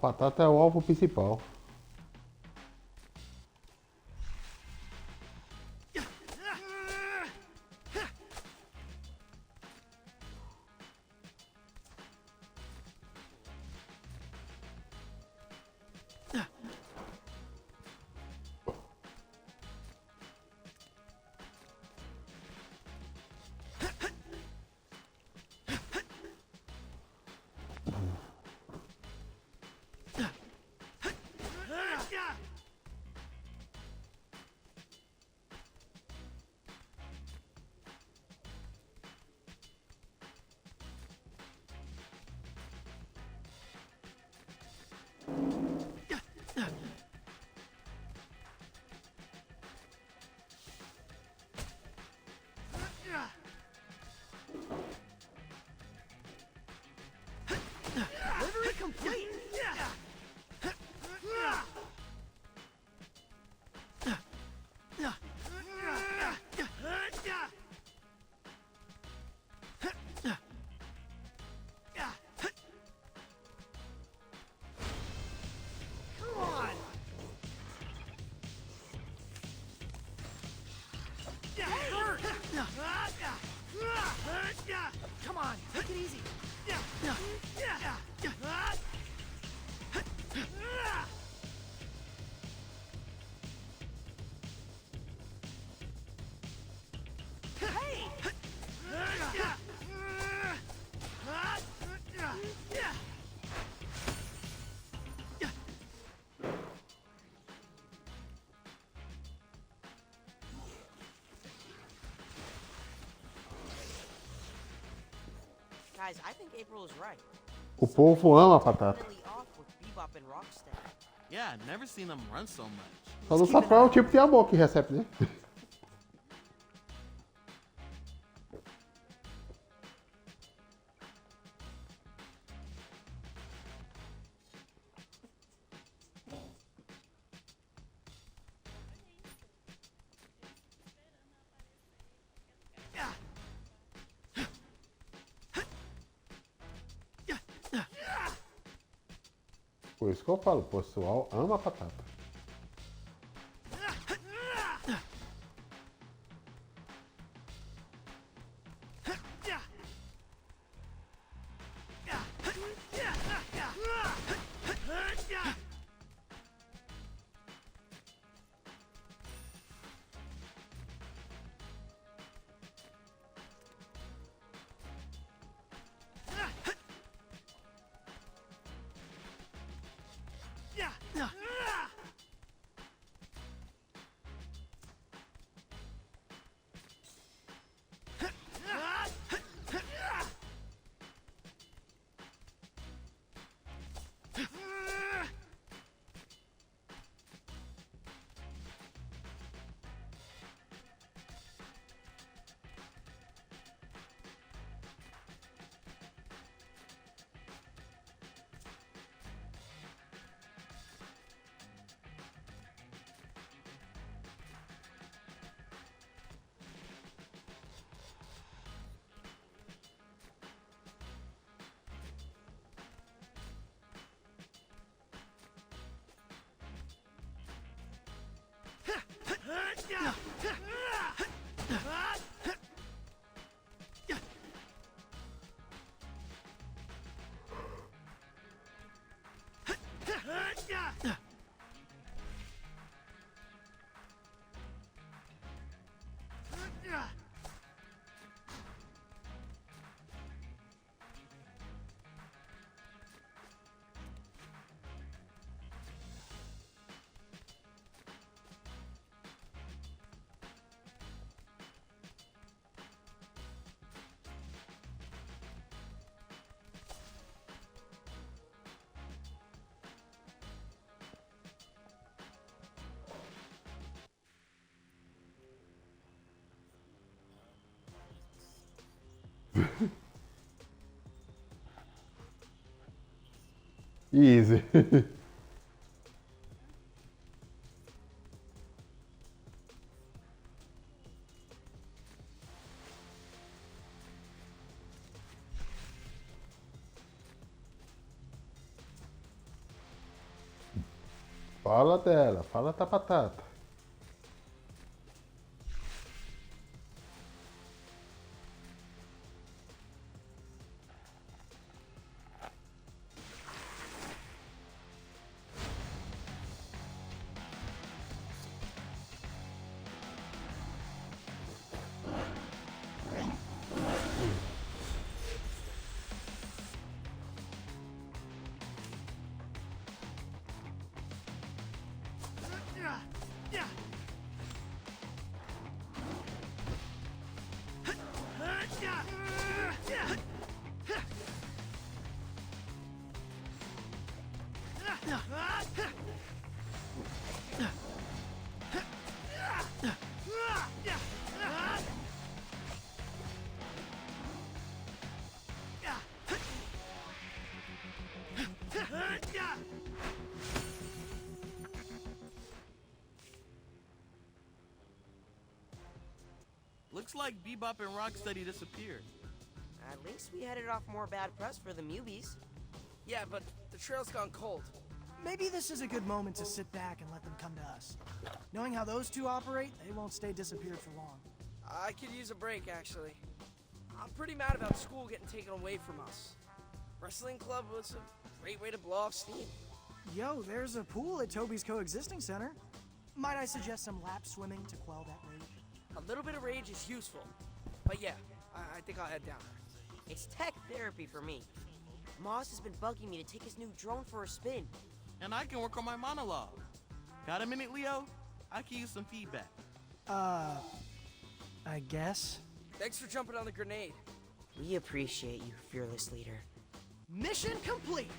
batata é o alvo principal. Delivery complete! Come on! Come on, take it easy. Hey! Guys, I think April is right. O povo ama a batata. Definitely off with Bebop and Rocksteady. Yeah, never seen them run so much. Só não sabe qual é o tipo de amor que recebe, né? Por isso que eu falo, o pessoal ama a batata. Easy. Fala dela, fala da batata. Looks like Bebop and Rocksteady disappeared. At least we headed off more bad press for the Mubies. Yeah, but the trail's gone cold. Maybe this is a good moment to sit back and let them come to us. Knowing how those two operate, they won't stay disappeared for long. I could use a break, actually. I'm pretty mad about school getting taken away from us. Wrestling club was a great way to blow off steam. Yo, there's a pool at Toby's coexisting center. Might I suggest some lap swimming to quell that rage? A little bit of rage is useful. But yeah, I think I'll head down there. It's tech therapy for me. Moss has been bugging me to take his new drone for a spin. And I can work on my monologue. Got a minute, Leo? I can use some feedback. I guess. Thanks for jumping on the grenade. We appreciate you, fearless leader. Mission complete!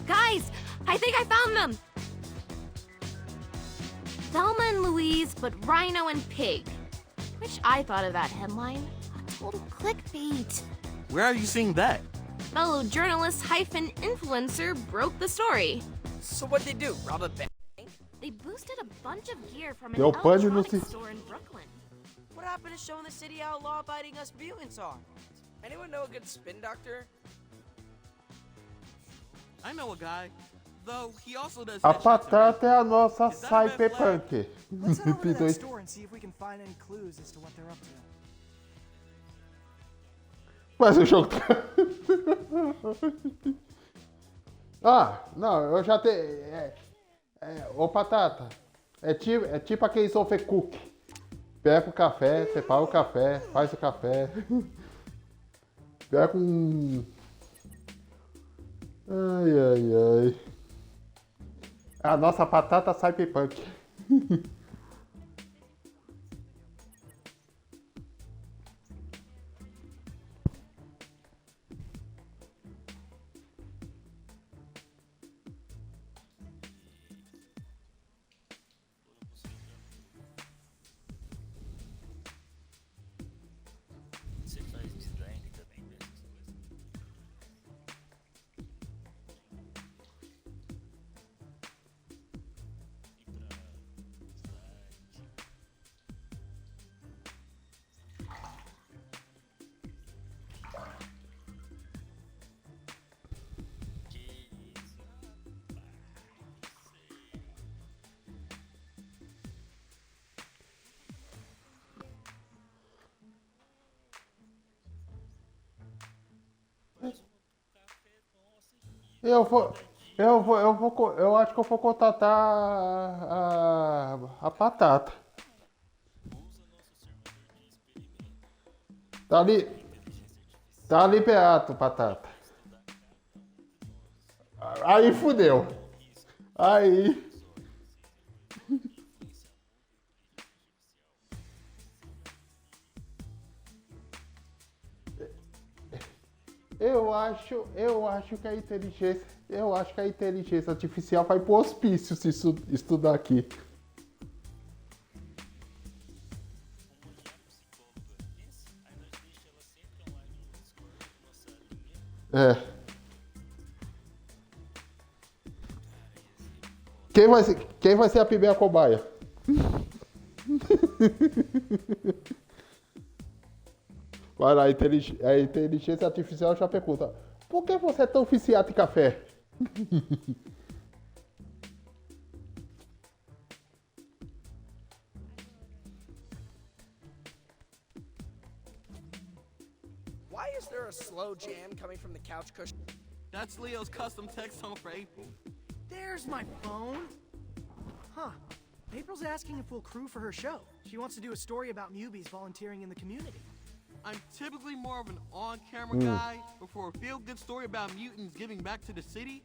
Guys, I think I found them! Thelma and Louise, but Rhino and Pig. Wish I thought of that headline. A total clickbait. Where are you seeing that? Fellow journalist hyphen influencer broke the story. So what'd they do? Rob a bank? They boosted a bunch of gear from an Deu pane no electronics store in Brooklyn. What happened to showing the city how law-abiding us mutants are? Anyone know a good spin doctor? I know a guy. Though he also does A headshots and batata é a nossa Is that a red flag? cyberpunk. Let's head over to that P2. store and see if we can find any clues as to what they're up to. Mas o jogo tá... Ah, não, eu já tenho... Ô, Patata, é tipo aquele overcook. Pega o café, separa o café, faz o café. Pega um... Ai, ai, ai. A nossa batata cyberpunk. Você faz design também dessas coisas? Eu vou... Eu acho que eu vou contatar a Batata. Tá ali, tá liberado, Batata. Aí fudeu. Aí. Eu acho que a inteligência artificial vai pro hospício se estudar aqui. É. Quem vai ser a primeira cobaia? Vai lá, a inteligência artificial já pergunta: por que você é tão viciado em café? Why is there a slow jam coming from the couch cushion? That's Leo's custom text tone for April. There's my phone. Huh. April's asking if we'll crew for her show. She wants to do a story about newbies volunteering in the community. I'm typically more of an on-camera guy, but for a feel-good story about mutants giving back to the city,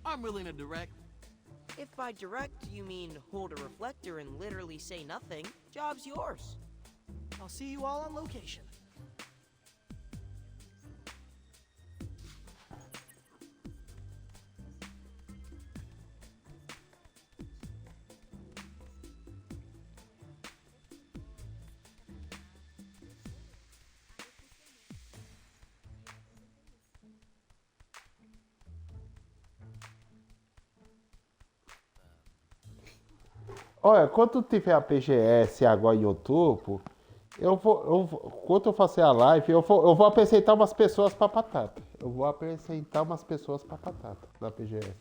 I'm willing to direct. If by direct you mean hold a reflector and literally say nothing, job's yours. I'll see you all on location. Olha, quando tiver a PGS agora em outubro, quando eu fazer a live, eu vou apresentar umas pessoas pra Batata. Eu vou apresentar umas pessoas pra Batata da PGS.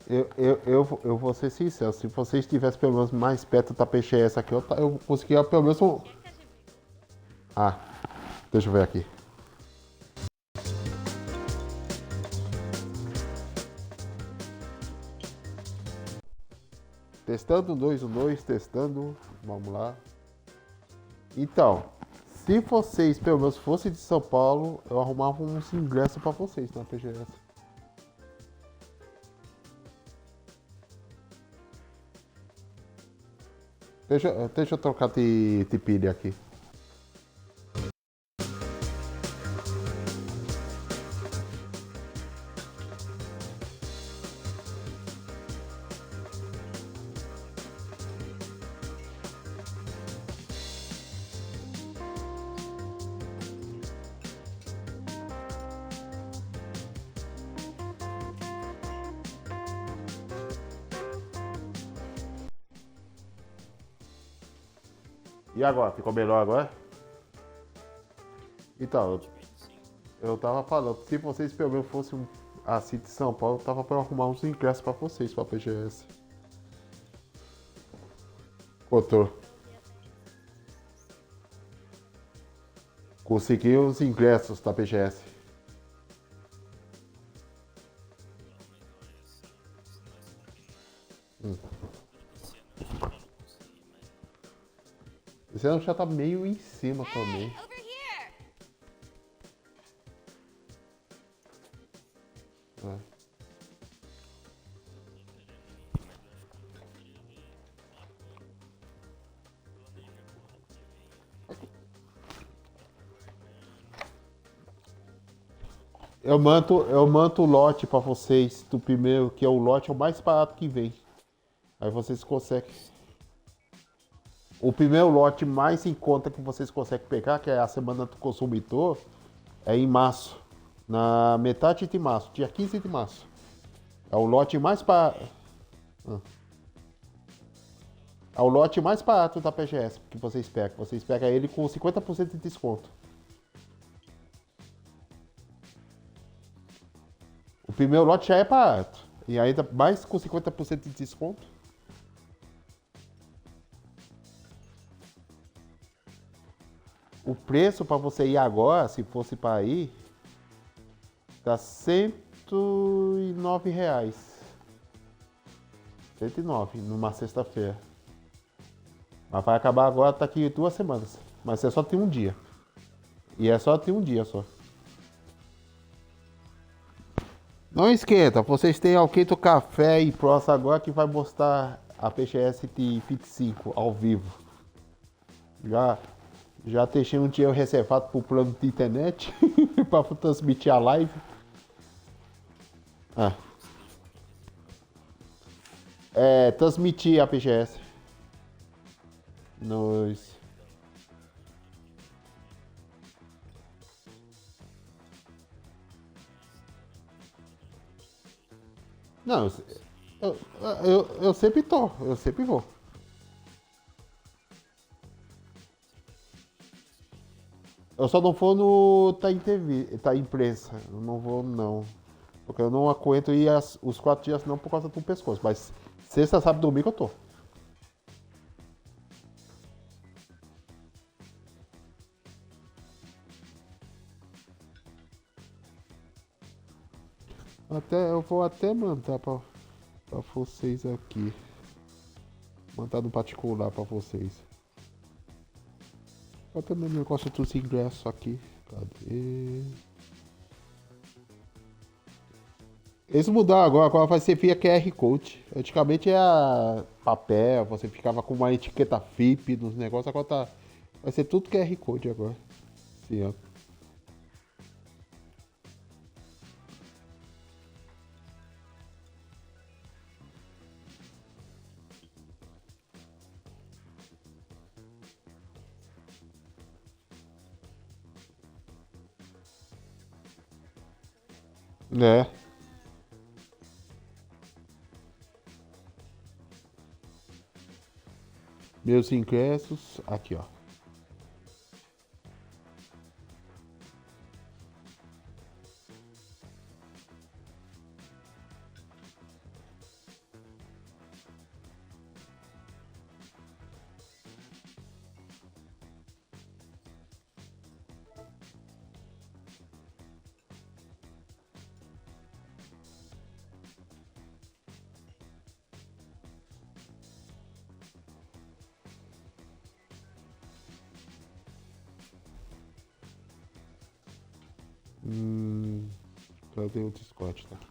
Eu, eu vou ser sincero, se você estivesse pelo menos mais perto da PGS aqui, eu conseguia pelo menos um... Ah, deixa eu ver aqui. Testando 212, testando, vamos lá. Então, se vocês pelo menos fossem de São Paulo, eu arrumava uns ingressos pra vocês na PGS. Deixa eu trocar de pilha aqui. E agora? Ficou melhor agora? Então, eu tava falando, se vocês pelo menos fossem assim de São Paulo, eu tava pra arrumar uns ingressos pra vocês, pra PGS. Tô. Consegui os ingressos da PGS. Esse ano já tá meio em cima também. Over here! É. Eu mando o lote pra vocês do primeiro, que é o lote é o mais barato que vem. Aí vocês conseguem. O primeiro lote mais em conta que vocês conseguem pegar, que é a Semana do Consumidor, é em março. Na metade de março, dia 15 de março. É o lote mais barato. É o lote mais barato da PGS que vocês pegam. Vocês pegam ele com 50% de desconto. O primeiro lote já é barato. E ainda mais com 50% de desconto. O preço para você ir agora, se fosse para ir, tá R$109. 109 numa sexta-feira. Mas vai acabar agora daqui 2 semanas. Mas é só tem um dia. E é só tem um dia só. Não esquenta, vocês têm Alqueito Café e Prosa agora que vai mostrar a PGS de 25 ao vivo. Já deixei um dinheiro reservado pro plano de internet para transmitir a live. Transmitir a PGS. Não, eu sempre tô, eu sempre vou. Eu só não vou no tá imprensa, eu não vou não. Porque eu não aguento ir os 4 dias não por causa do pescoço, mas sexta, sábado e domingo eu tô. Eu vou até mandar pra vocês aqui. Mandar no particular pra vocês. Até meu negócio dos ingressos aqui. Cadê? Eles mudaram agora vai ser via QR Code. Antigamente era papel, você ficava com uma etiqueta FIP nos negócios, agora vai ser tudo QR Code agora. Sim, ó. Né? Meus ingressos, aqui ó. Cadê o Discord? Tá aqui.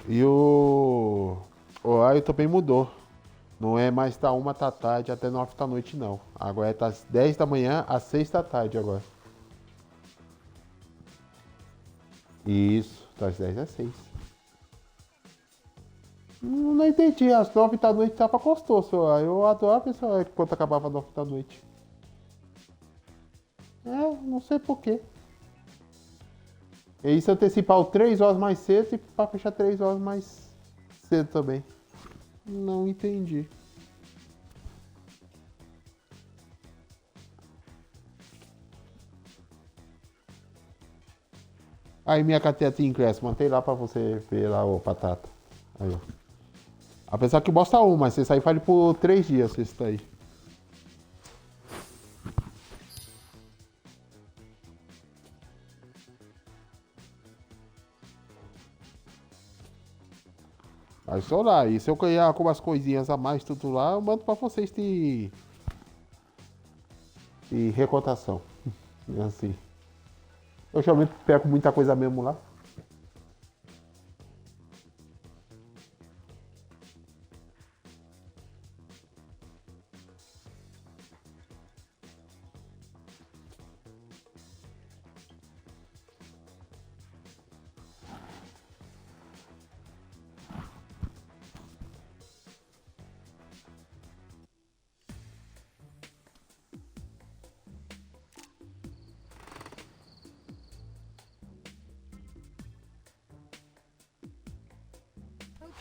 E o horário também mudou. Não é mais da 1 da tarde até 9 da noite, não. Agora é das 10 da manhã às 6 da tarde agora. Isso, das 10 às 6. Não entendi, às 9 da noite tava gostoso. Eu adorava esse horário quando acabava às 9 da noite. Não sei porquê. E isso antecipar o 3 horas mais cedo e para fechar 3 horas mais cedo também. Não entendi. Aí minha carteira de ingresso, mantém lá pra você ver lá, ô Patata. Aí, ó. Apesar que mostra um, mas você sai vale por 3 dias, esse daí. Aí só lá, e se eu ganhar algumas coisinhas a mais tudo lá, eu mando pra vocês de recotação. Assim. Eu geralmente pego muita coisa mesmo lá.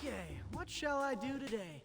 Okay, what shall I do today?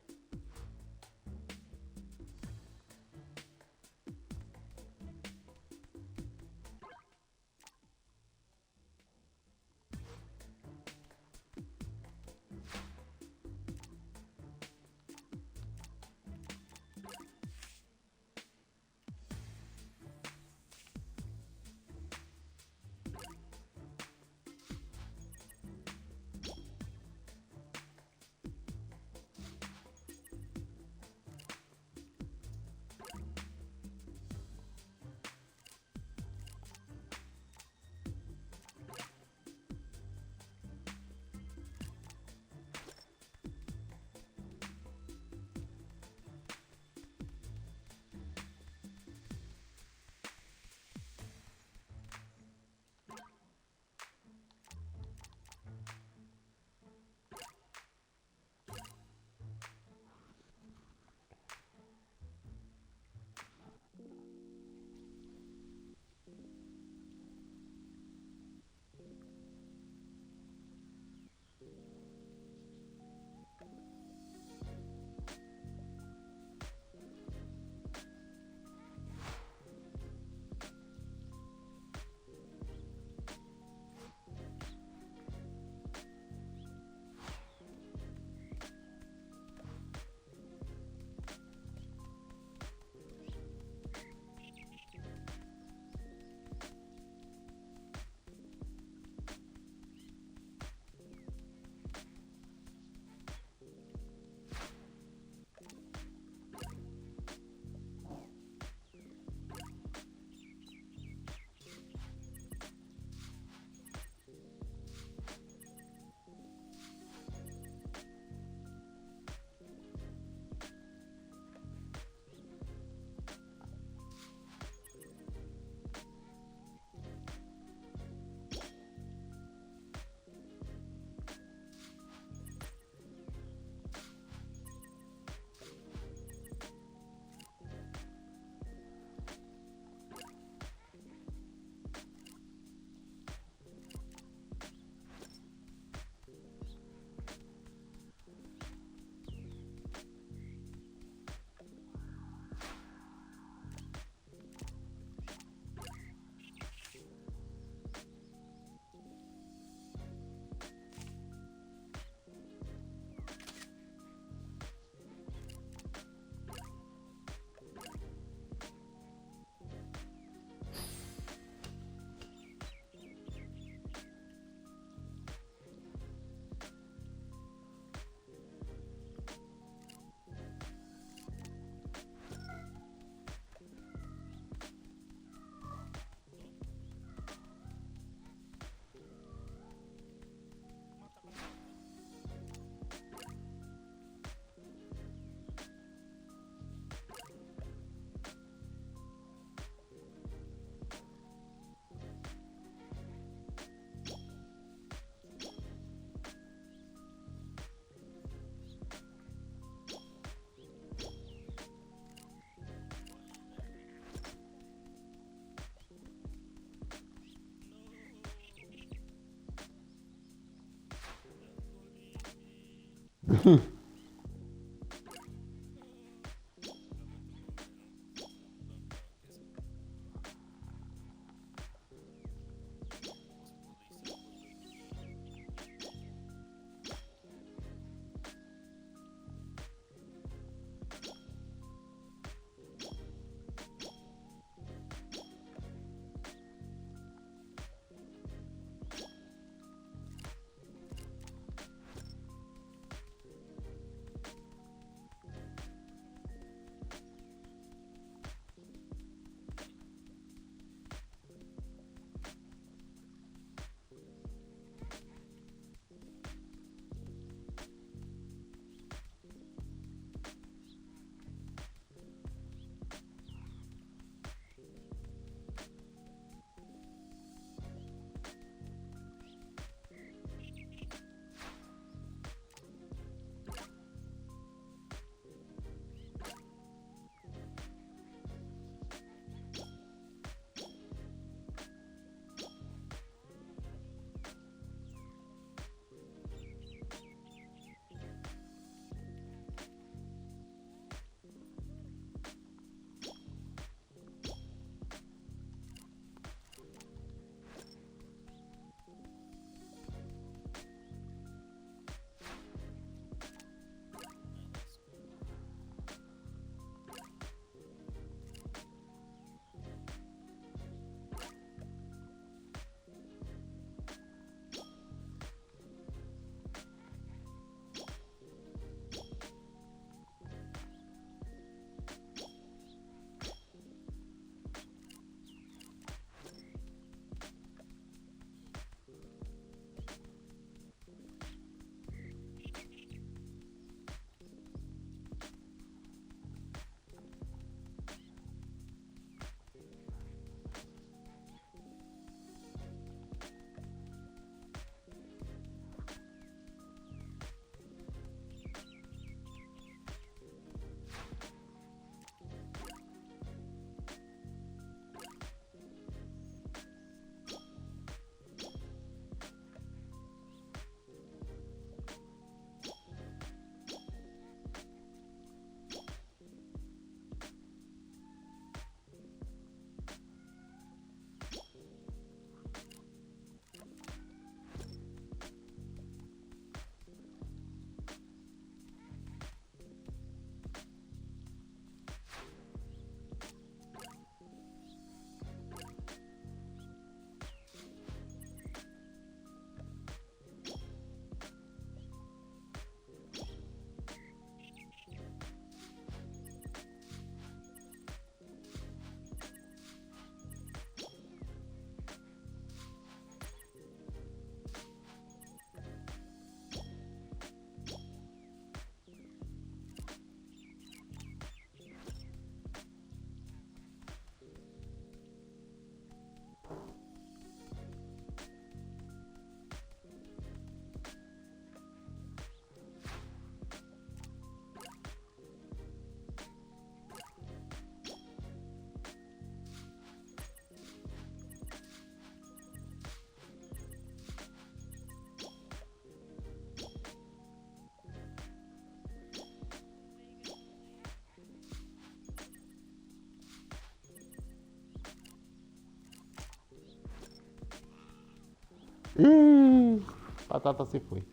Batata se foi.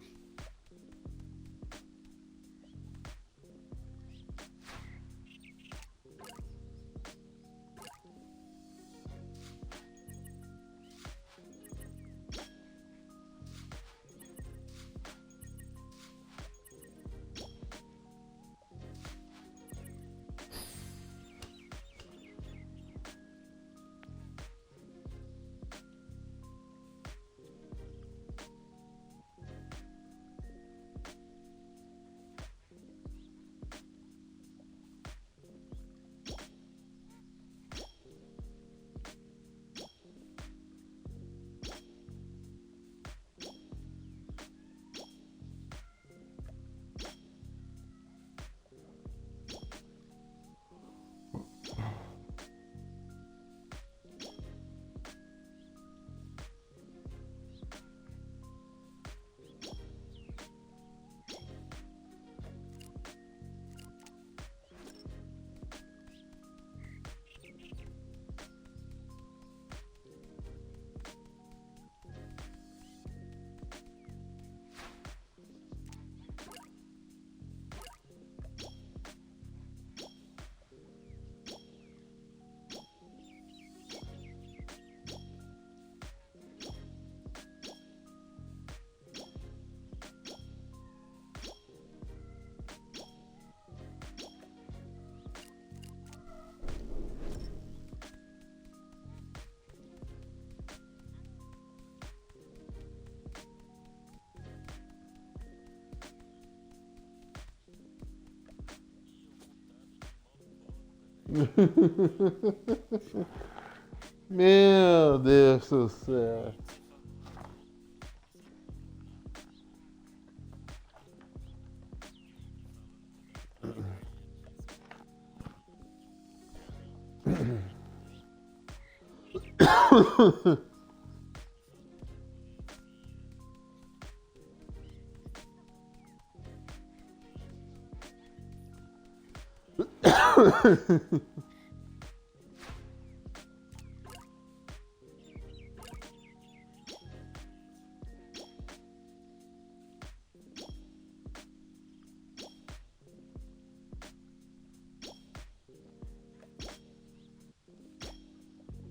Meu Deus do céu.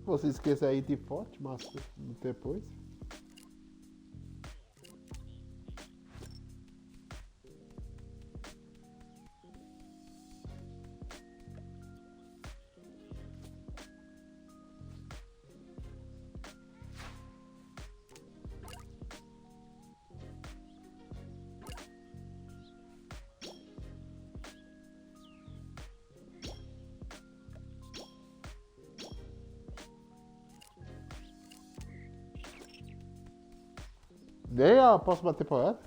Você esquece aí de forte, mas depois. Dei a próxima temporada?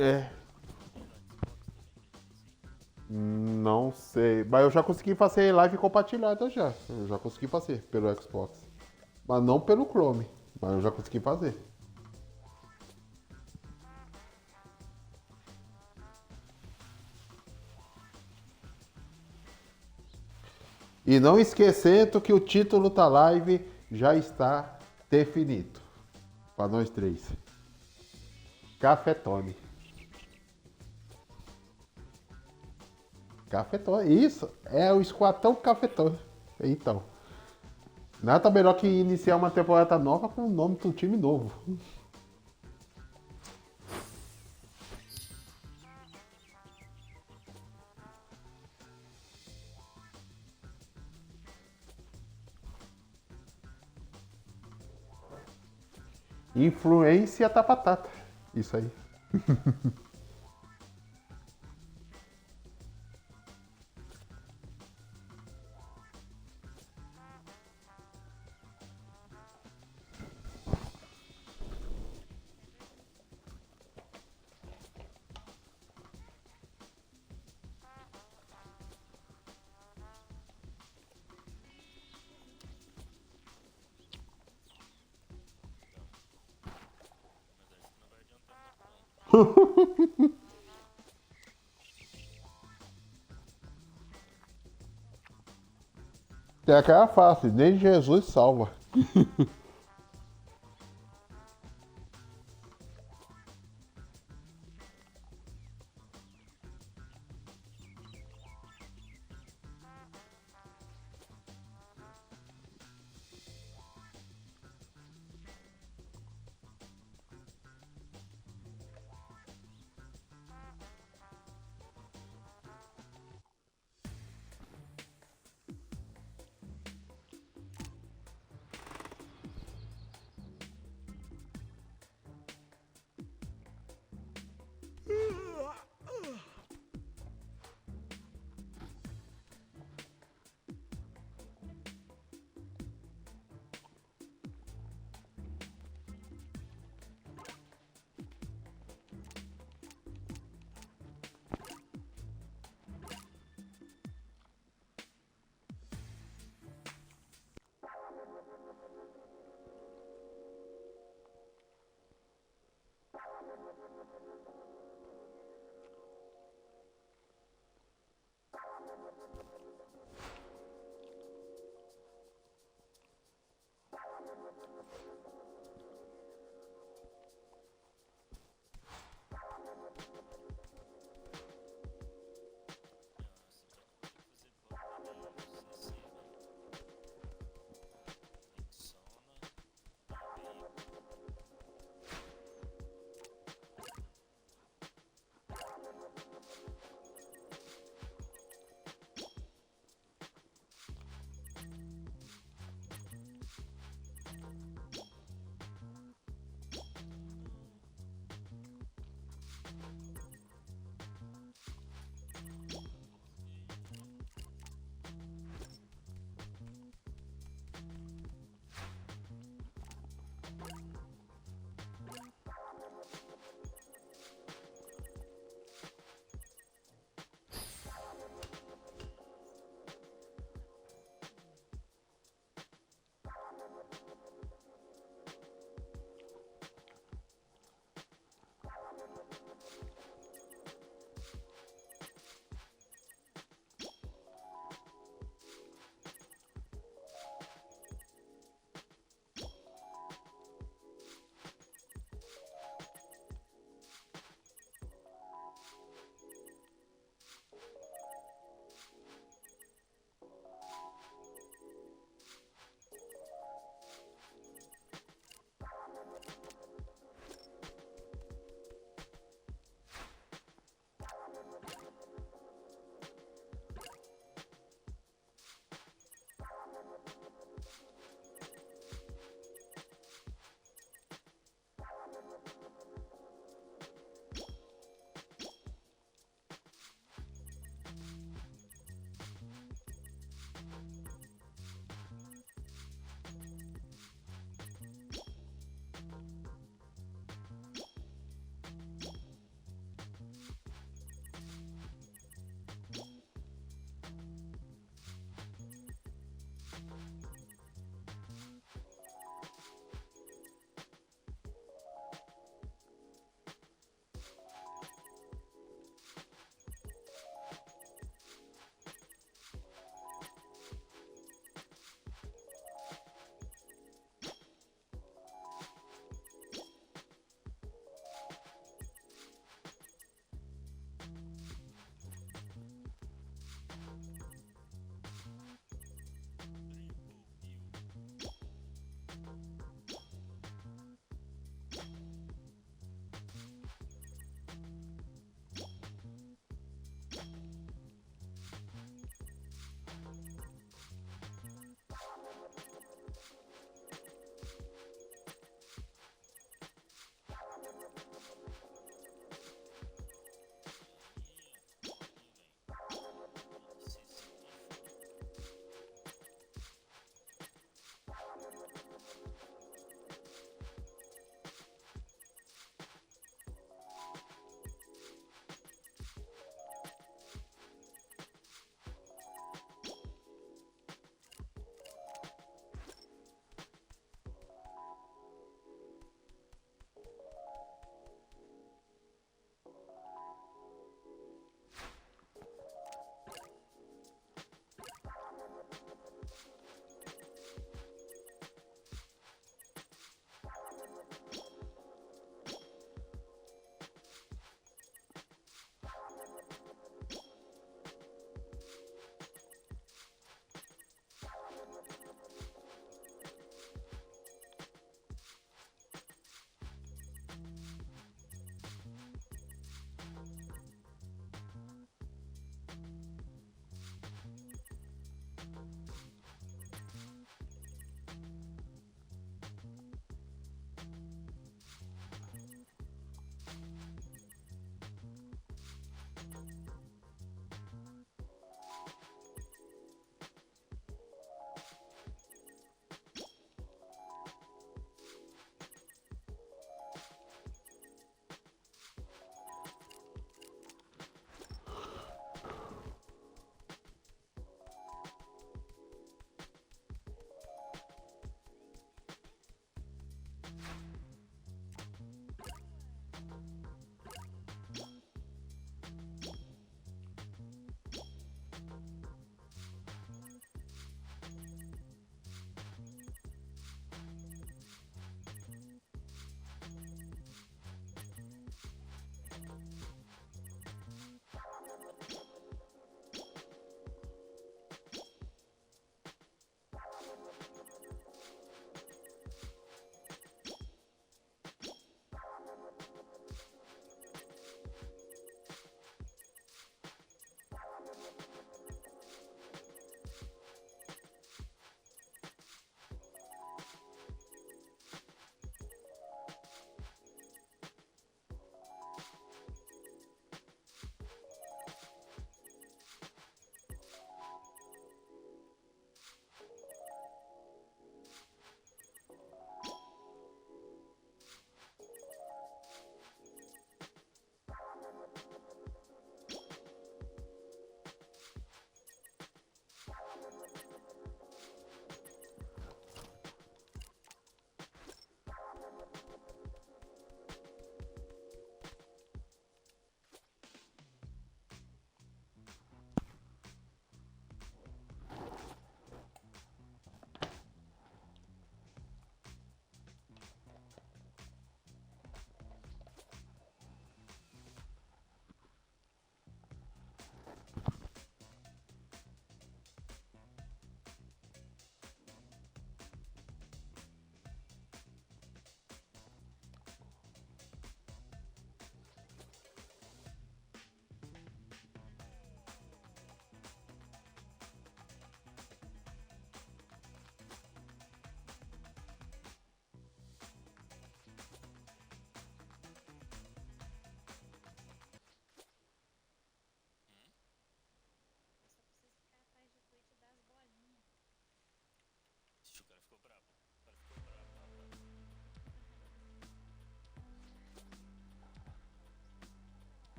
É. Não sei. Mas eu já consegui fazer live compartilhada já. Eu já consegui fazer pelo Xbox. Mas não pelo Chrome. Mas eu já consegui fazer. E não esquecendo que o título da live já está definido. Para nós três. Cafetone. Cafetone, isso. É o Esquadrão Cafetone. Então. Nada melhor que iniciar uma temporada nova com o nome do time novo. Influência da batata. Isso aí. Tem aquela face, nem Jesus salva.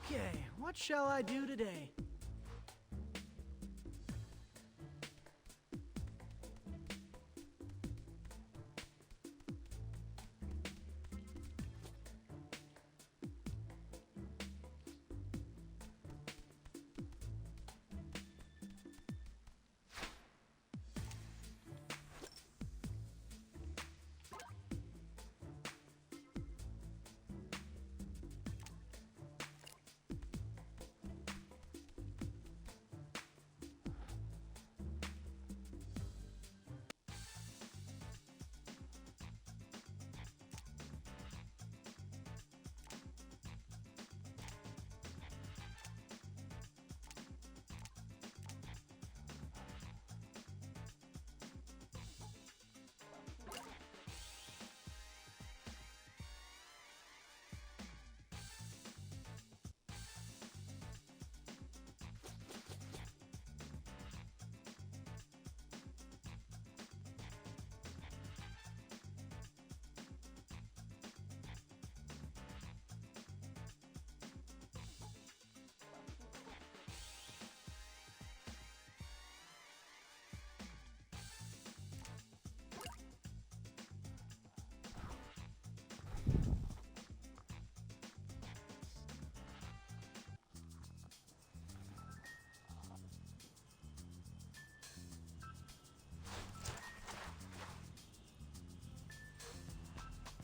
Okay, what shall I do today?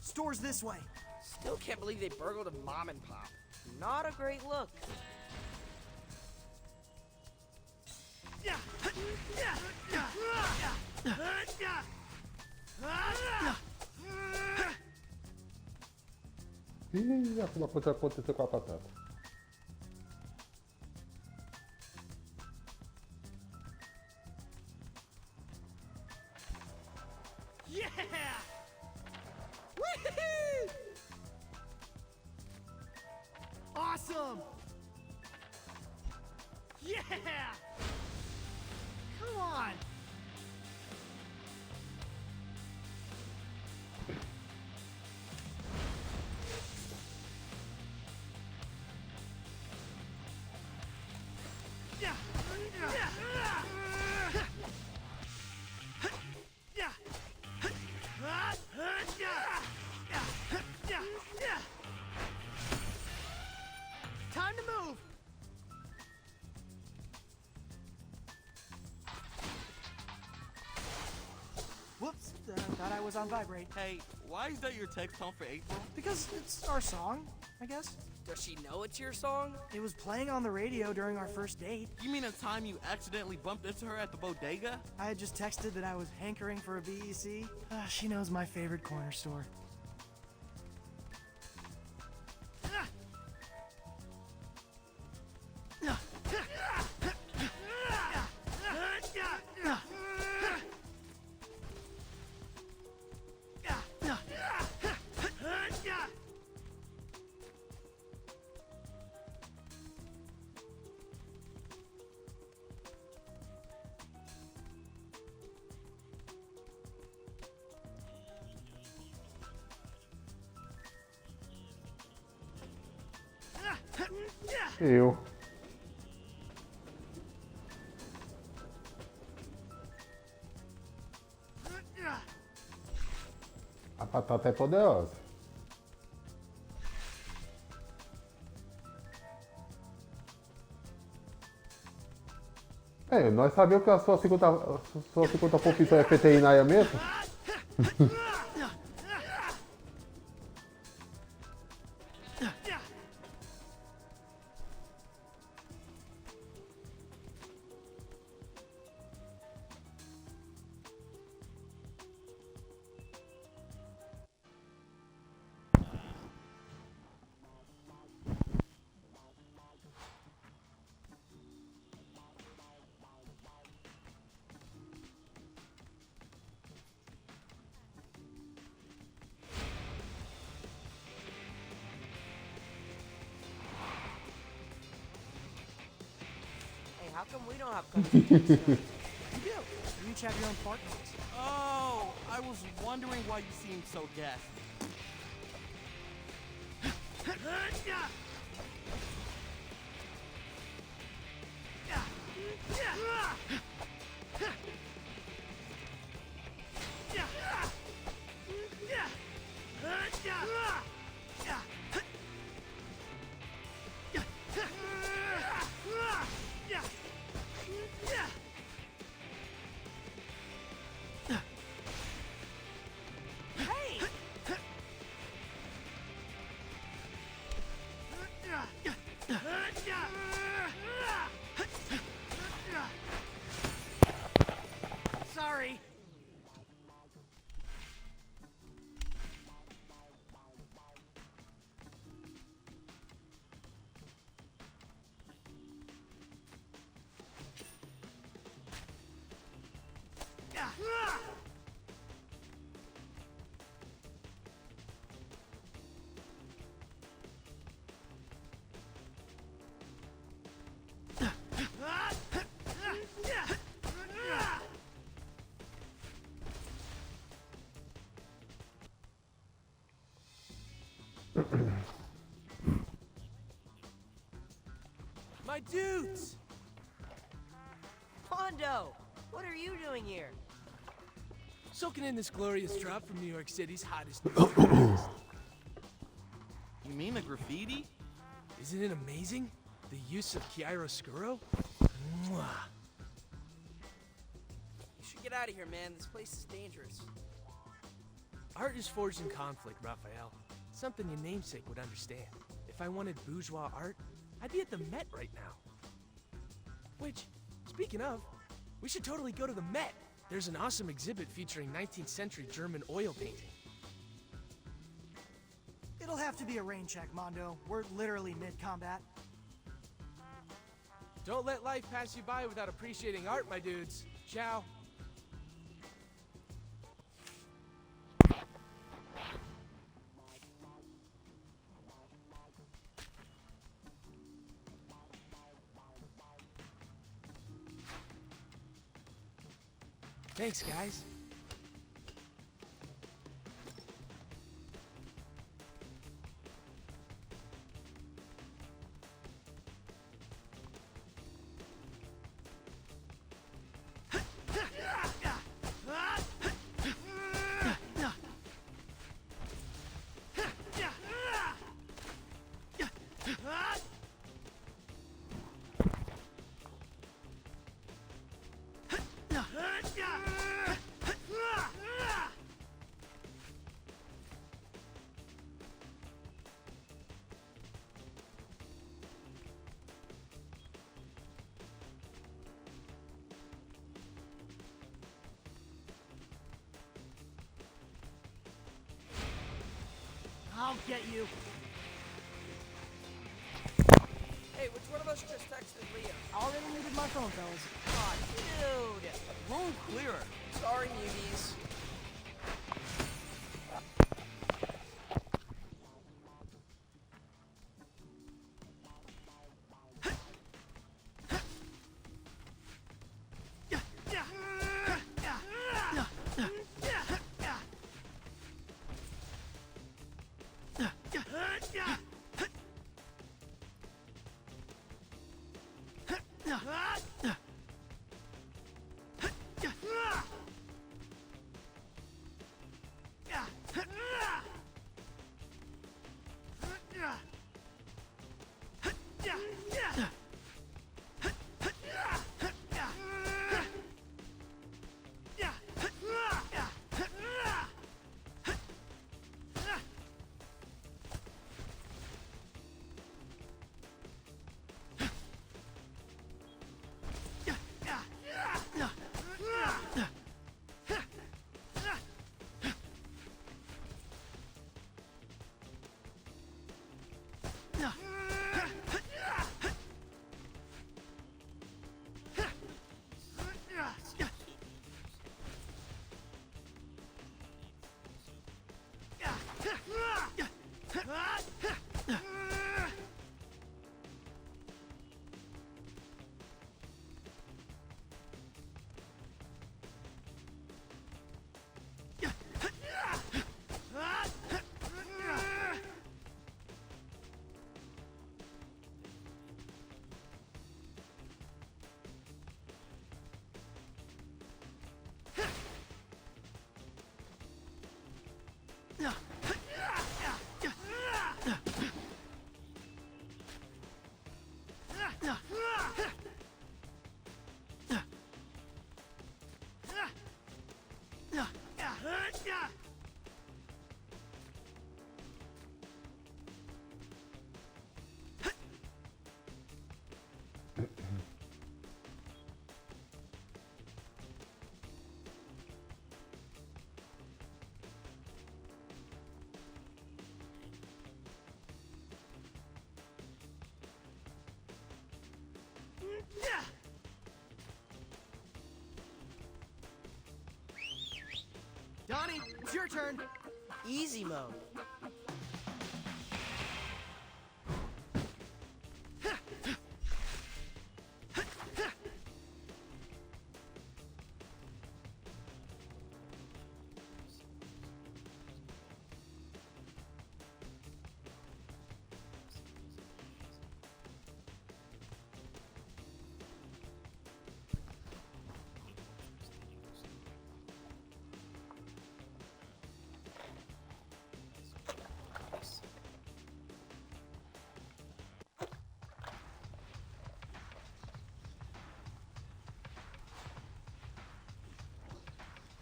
Store's this way. Still can't believe they burgled a mom and pop. Not a great look. Ih, alguma coisa aconteceu com a batata. Yeah! Woohoo! Awesome! Yeah! Come on! Time to move! Whoops, thought I was on vibrate. Hey, why is that your text tone for April? Because it's our song, I guess. Does she know it's your song? It was playing on the radio during our first date. You mean the time you accidentally bumped into her at the bodega? I had just texted that I was hankering for a BEC. She knows my favorite corner store. Eu. A batata é poderosa. É, nós sabíamos que a sua segunda profissão é veterinária mesmo? Hey, how come we don't have country? You do. You each have your own fart noise. Oh, I was wondering why you seemed so gassy. My dudes! Pondo, what are you doing here? Soaking in this glorious drop from New York City's hottest news. You mean the graffiti? Isn't it amazing? The use of chiaroscuro? Mwah. You should get out of here, man. This place is dangerous. Art is forged in conflict, Raphael. Something your namesake would understand. If I wanted bourgeois art, I'd be at the Met right now. Which, speaking of, we should totally go to the Met. There's an awesome exhibit featuring 19th century German oil painting. It'll have to be a rain check, Mondo. We're literally mid-combat. Don't let life pass you by without appreciating art, my dudes. Ciao. Thanks, guys. I'll get you. Hey, which one of us just texted Leo? Already muted my phone, fellas. Aw, dude! Room clearer. Sorry, newbies. Johnny, it's your turn. Easy mode.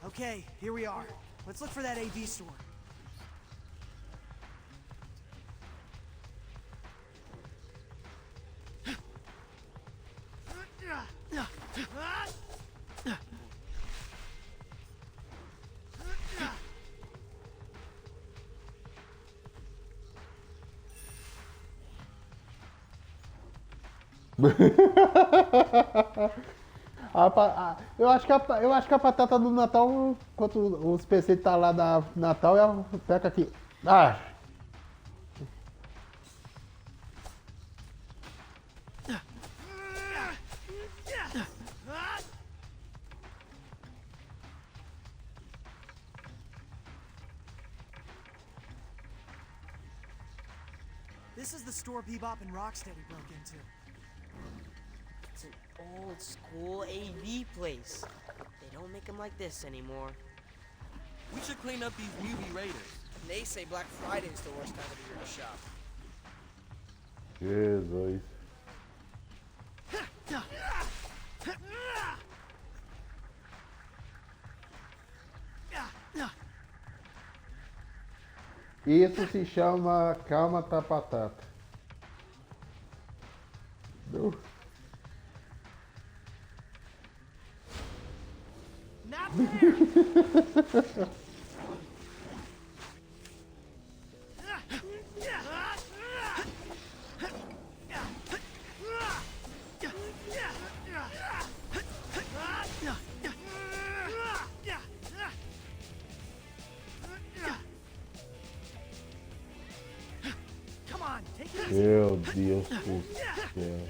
Okay, here we are. Let's look for that AV store. Eu acho que a batata do Natal, enquanto os PC tá lá na Natal, ela pega aqui. Ah! This is the store Bebop and Rocksteady broke into. It's an old school AV place. They don't make them like this anymore. We should clean up these newbie raiders. They say Black Friday's the worst time of the year to shop. Jesus. Isso se chama calma tá batata. Not there! Come on, take it easy. Meu Deus do céu.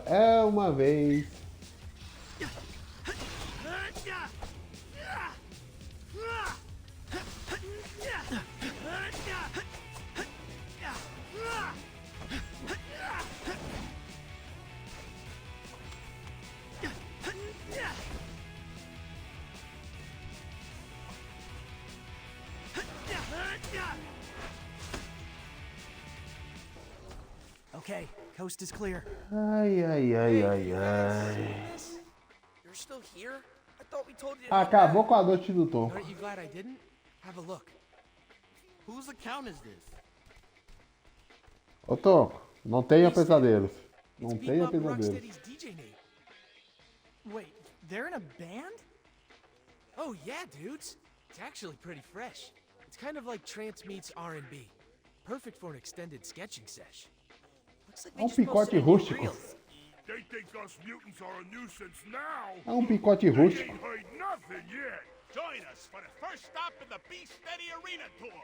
É uma vez. Okay, coast is clear. Ai, ai, ai, ai, ai. You're still here? I thought we told you to Acabou com a noite do Tom. Aren't you glad I didn't? Have a look. Whose account is this? Ô Tom, não tenha pesadelos. Não It's tenha Bebop and pesadelos. Rocksteady's DJ name. Wait, they're in a band? Oh yeah, dudes. It's actually pretty fresh. It's kind of like trance meets R&B. Perfect for an extended sketching sesh. Looks like É they just picote posted a new rústico. reel. They think us mutants are a nuisance now. É picote They rústico. ain't heard nothing yet. Join us for the first stop in the Be Steady Arena Tour.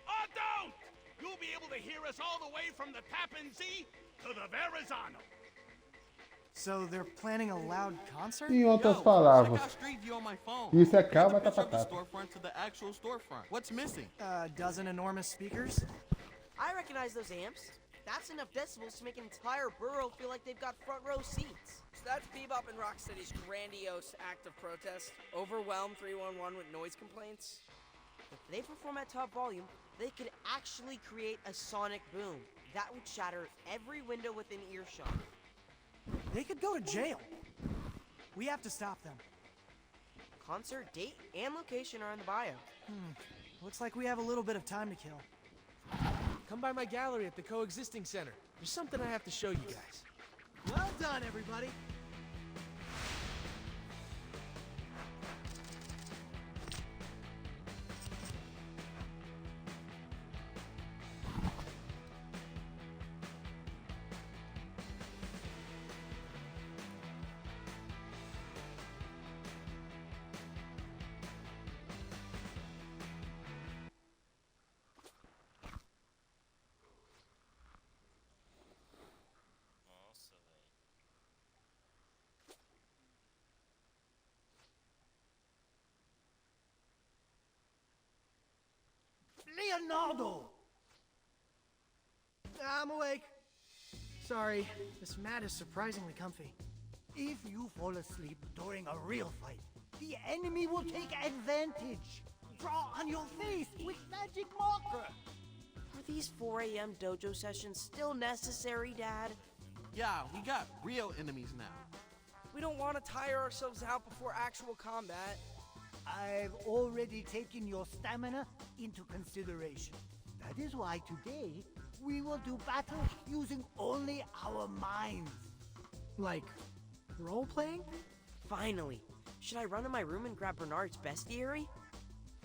Or don't! You'll be able to hear us all the way from the Tappan Zee to the Verrazano. So they're planning a loud concert? Em outras Yo, palavras, check out Street View on my phone. isso é Here's calma the tá picture of the batata. storefront to the actual storefront. What's missing? A dozen enormous speakers? I recognize those amps. That's enough decibels to make an entire borough feel like they've got front row seats. So that's Bebop and Rocksteady's grandiose act of protest. Overwhelm 311 with noise complaints. If they perform at top volume, they could actually create a sonic boom. That would shatter every window within earshot. They could go to jail. We have to stop them. Concert date and location are in the bio. Looks like we have a little bit of time to kill. Come by my gallery at the Coexisting Center. There's something I have to show you guys. Well done, everybody. Leonardo! I'm awake. Sorry, this mat is surprisingly comfy. If you fall asleep during a real fight, the enemy will take advantage. Draw on your face with magic marker. Are these 4 a.m. dojo sessions still necessary, Dad? Yeah, we got real enemies now. We don't want to tire ourselves out before actual combat. I've already taken your stamina into consideration. That is why today we will do battle using only our minds. Like, role-playing? Finally. Should I run to my room and grab Bernard's bestiary?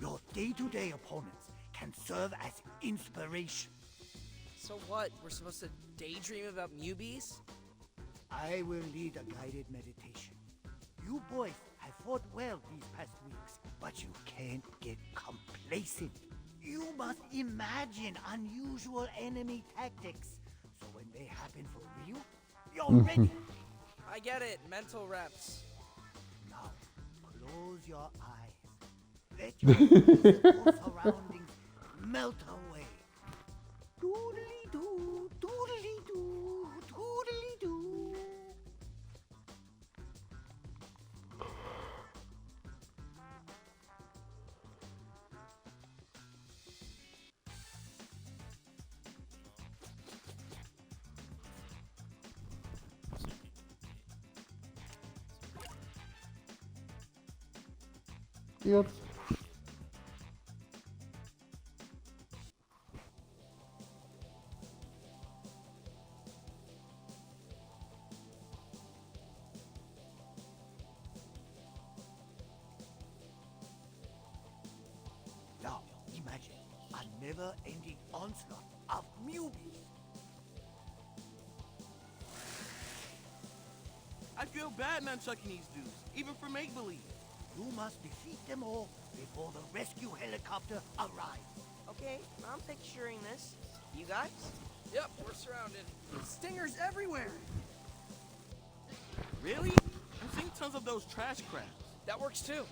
Your day-to-day opponents can serve as inspiration. So what? We're supposed to daydream about newbies? I will lead a guided meditation. You boys have fought well these past weeks, but you can't get complacent. You must imagine unusual enemy tactics, so when they happen for real, you're ready. I get it. Mental reps. Now, close your eyes. Let your physical surroundings melt away. Doodly-doo, doodly-doo, doodly-doo. E outros. Now, imagine a never-ending onslaught of newbies. I feel bad nunchucking these dudes, even for make-believe. You must defeat them all before the rescue helicopter arrives. Okay, I'm picturing this. You guys? Yep, we're surrounded. Stingers everywhere! Really? I'm seeing tons of those trash crabs. That works too.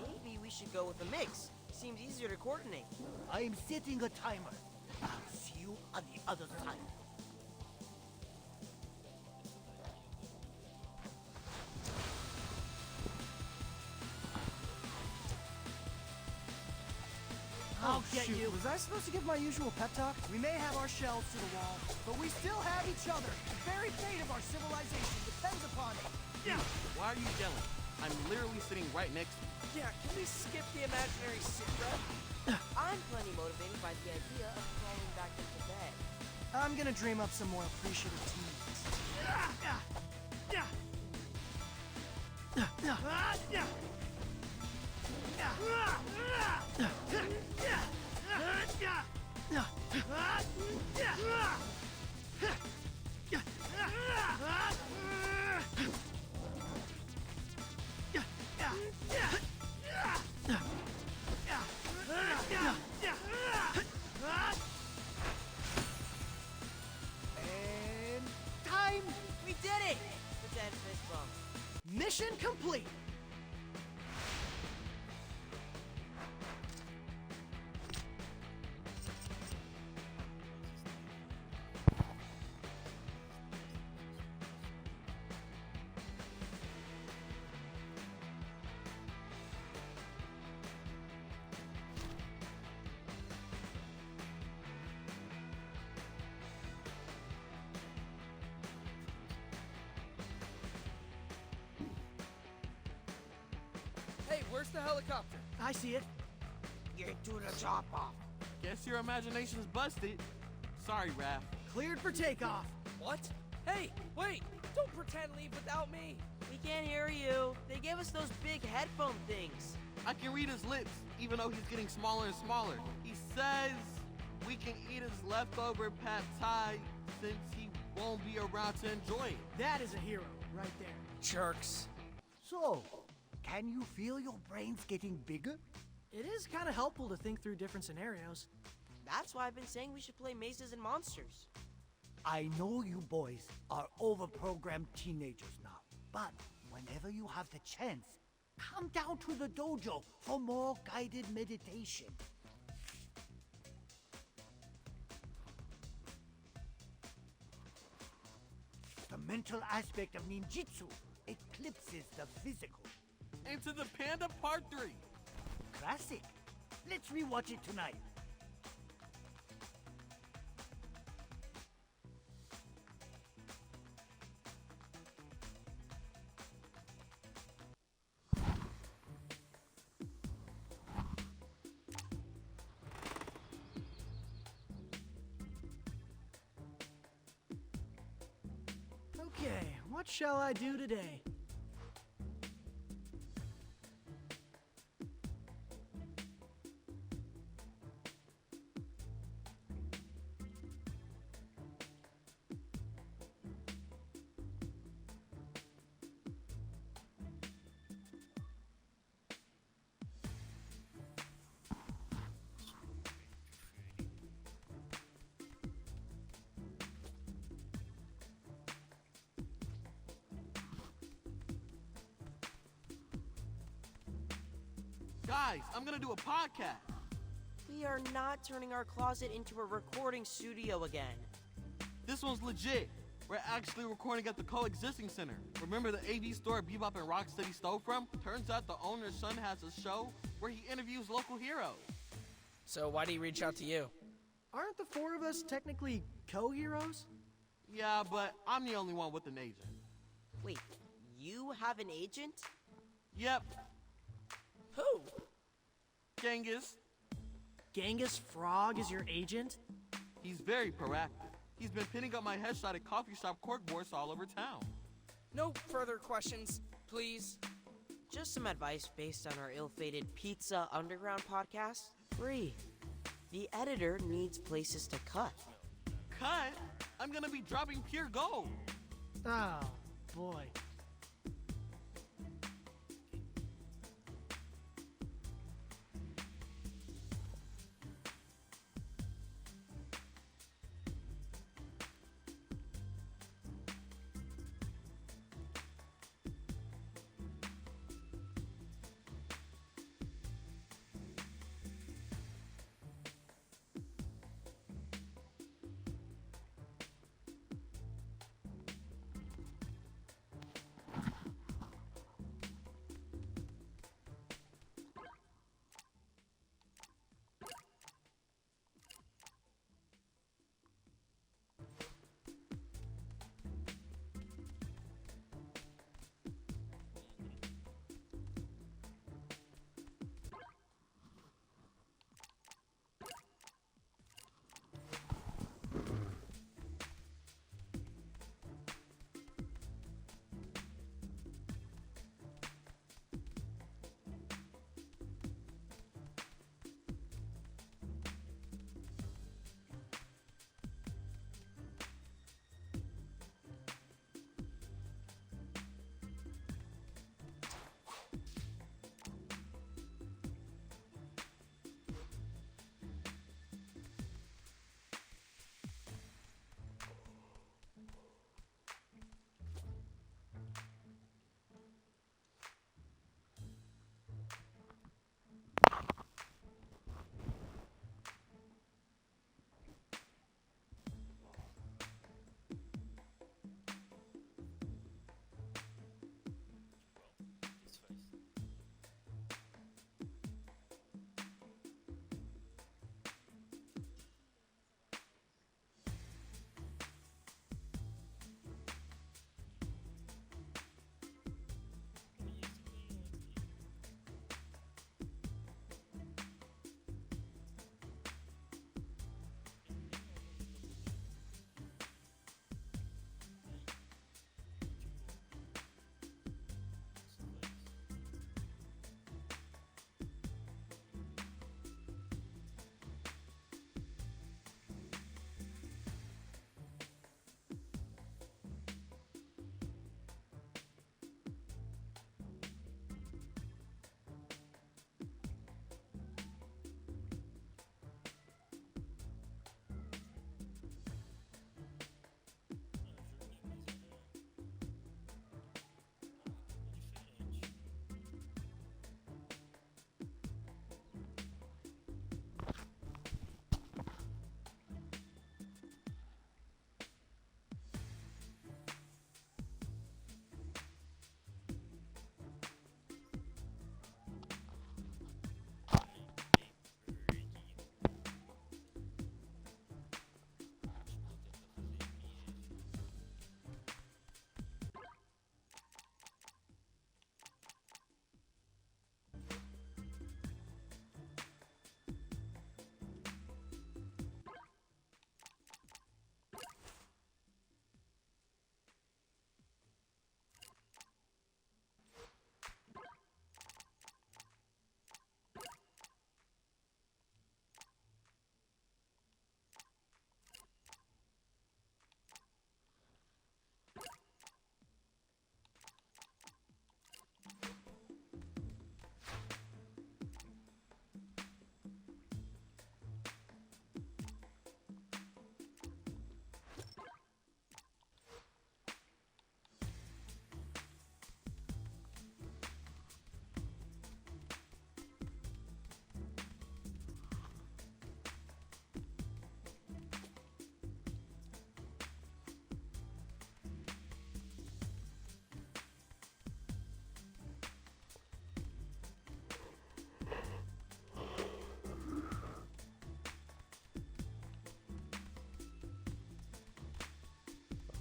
Maybe we should go with a mix. Seems easier to coordinate. I'm setting a timer. I'll see you on the other side. I'll get you. Was I supposed to give my usual pep talk? We may have our shelves to the wall, but we still have each other. The very fate of our civilization depends upon it. Yeah. Why are you yelling? I'm literally sitting right next to you. Yeah, can we skip the imaginary sit rep? I'm plenty motivated by the idea of crawling back into bed. I'm gonna dream up some more appreciative teams. And time! We did it! Pretend fist bump. Mission complete! Hey, where's the helicopter? I see it. Get to the chopper. Guess your imagination's busted. Sorry, Raph. Cleared for takeoff. What? Hey, wait! Don't pretend leave without me! We can't hear you. They gave us those big headphone things. I can read his lips, even though he's getting smaller and smaller. He says we can eat his leftover pad thai since he won't be around to enjoy it. That is a hero, right there. Jerks. So, can you feel your brains getting bigger? It is kind of helpful to think through different scenarios. That's why I've been saying we should play Mazes and Monsters. I know you boys are overprogrammed teenagers now, but whenever you have the chance, come down to the dojo for more guided meditation. The mental aspect of ninjutsu eclipses the physical. Into the Panda Part 3. Classic. Let's rewatch it tonight. Okay, what shall I do today? Guys, I'm gonna do a podcast. We are not turning our closet into a recording studio again. This one's legit. We're actually recording at the Coexisting Center. Remember the AV store Bebop and Rocksteady stole from? Turns out the owner's son has a show where he interviews local heroes. So why did he reach out to you? Aren't the four of us technically co-heroes? Yeah, but I'm the only one with an agent. Wait, you have an agent? Yep, Who? Genghis. Genghis Frog is your agent? He's very proactive. He's been pinning up my headshot at coffee shop corkboards all over town. No further questions, please. Just some advice based on our ill-fated Pizza Underground podcast. Breathe. The editor needs places to cut. Cut? I'm gonna be dropping pure gold. Oh, boy.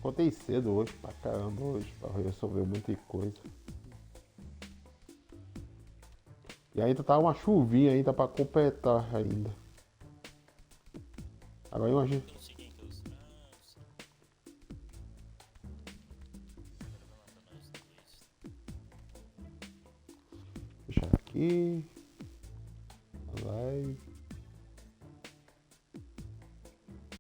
acordei cedo hoje, pra caramba hoje, pra resolver muita coisa. E ainda tá uma chuvinha ainda pra completar ainda. Agora imagina. Fechar aqui. Live.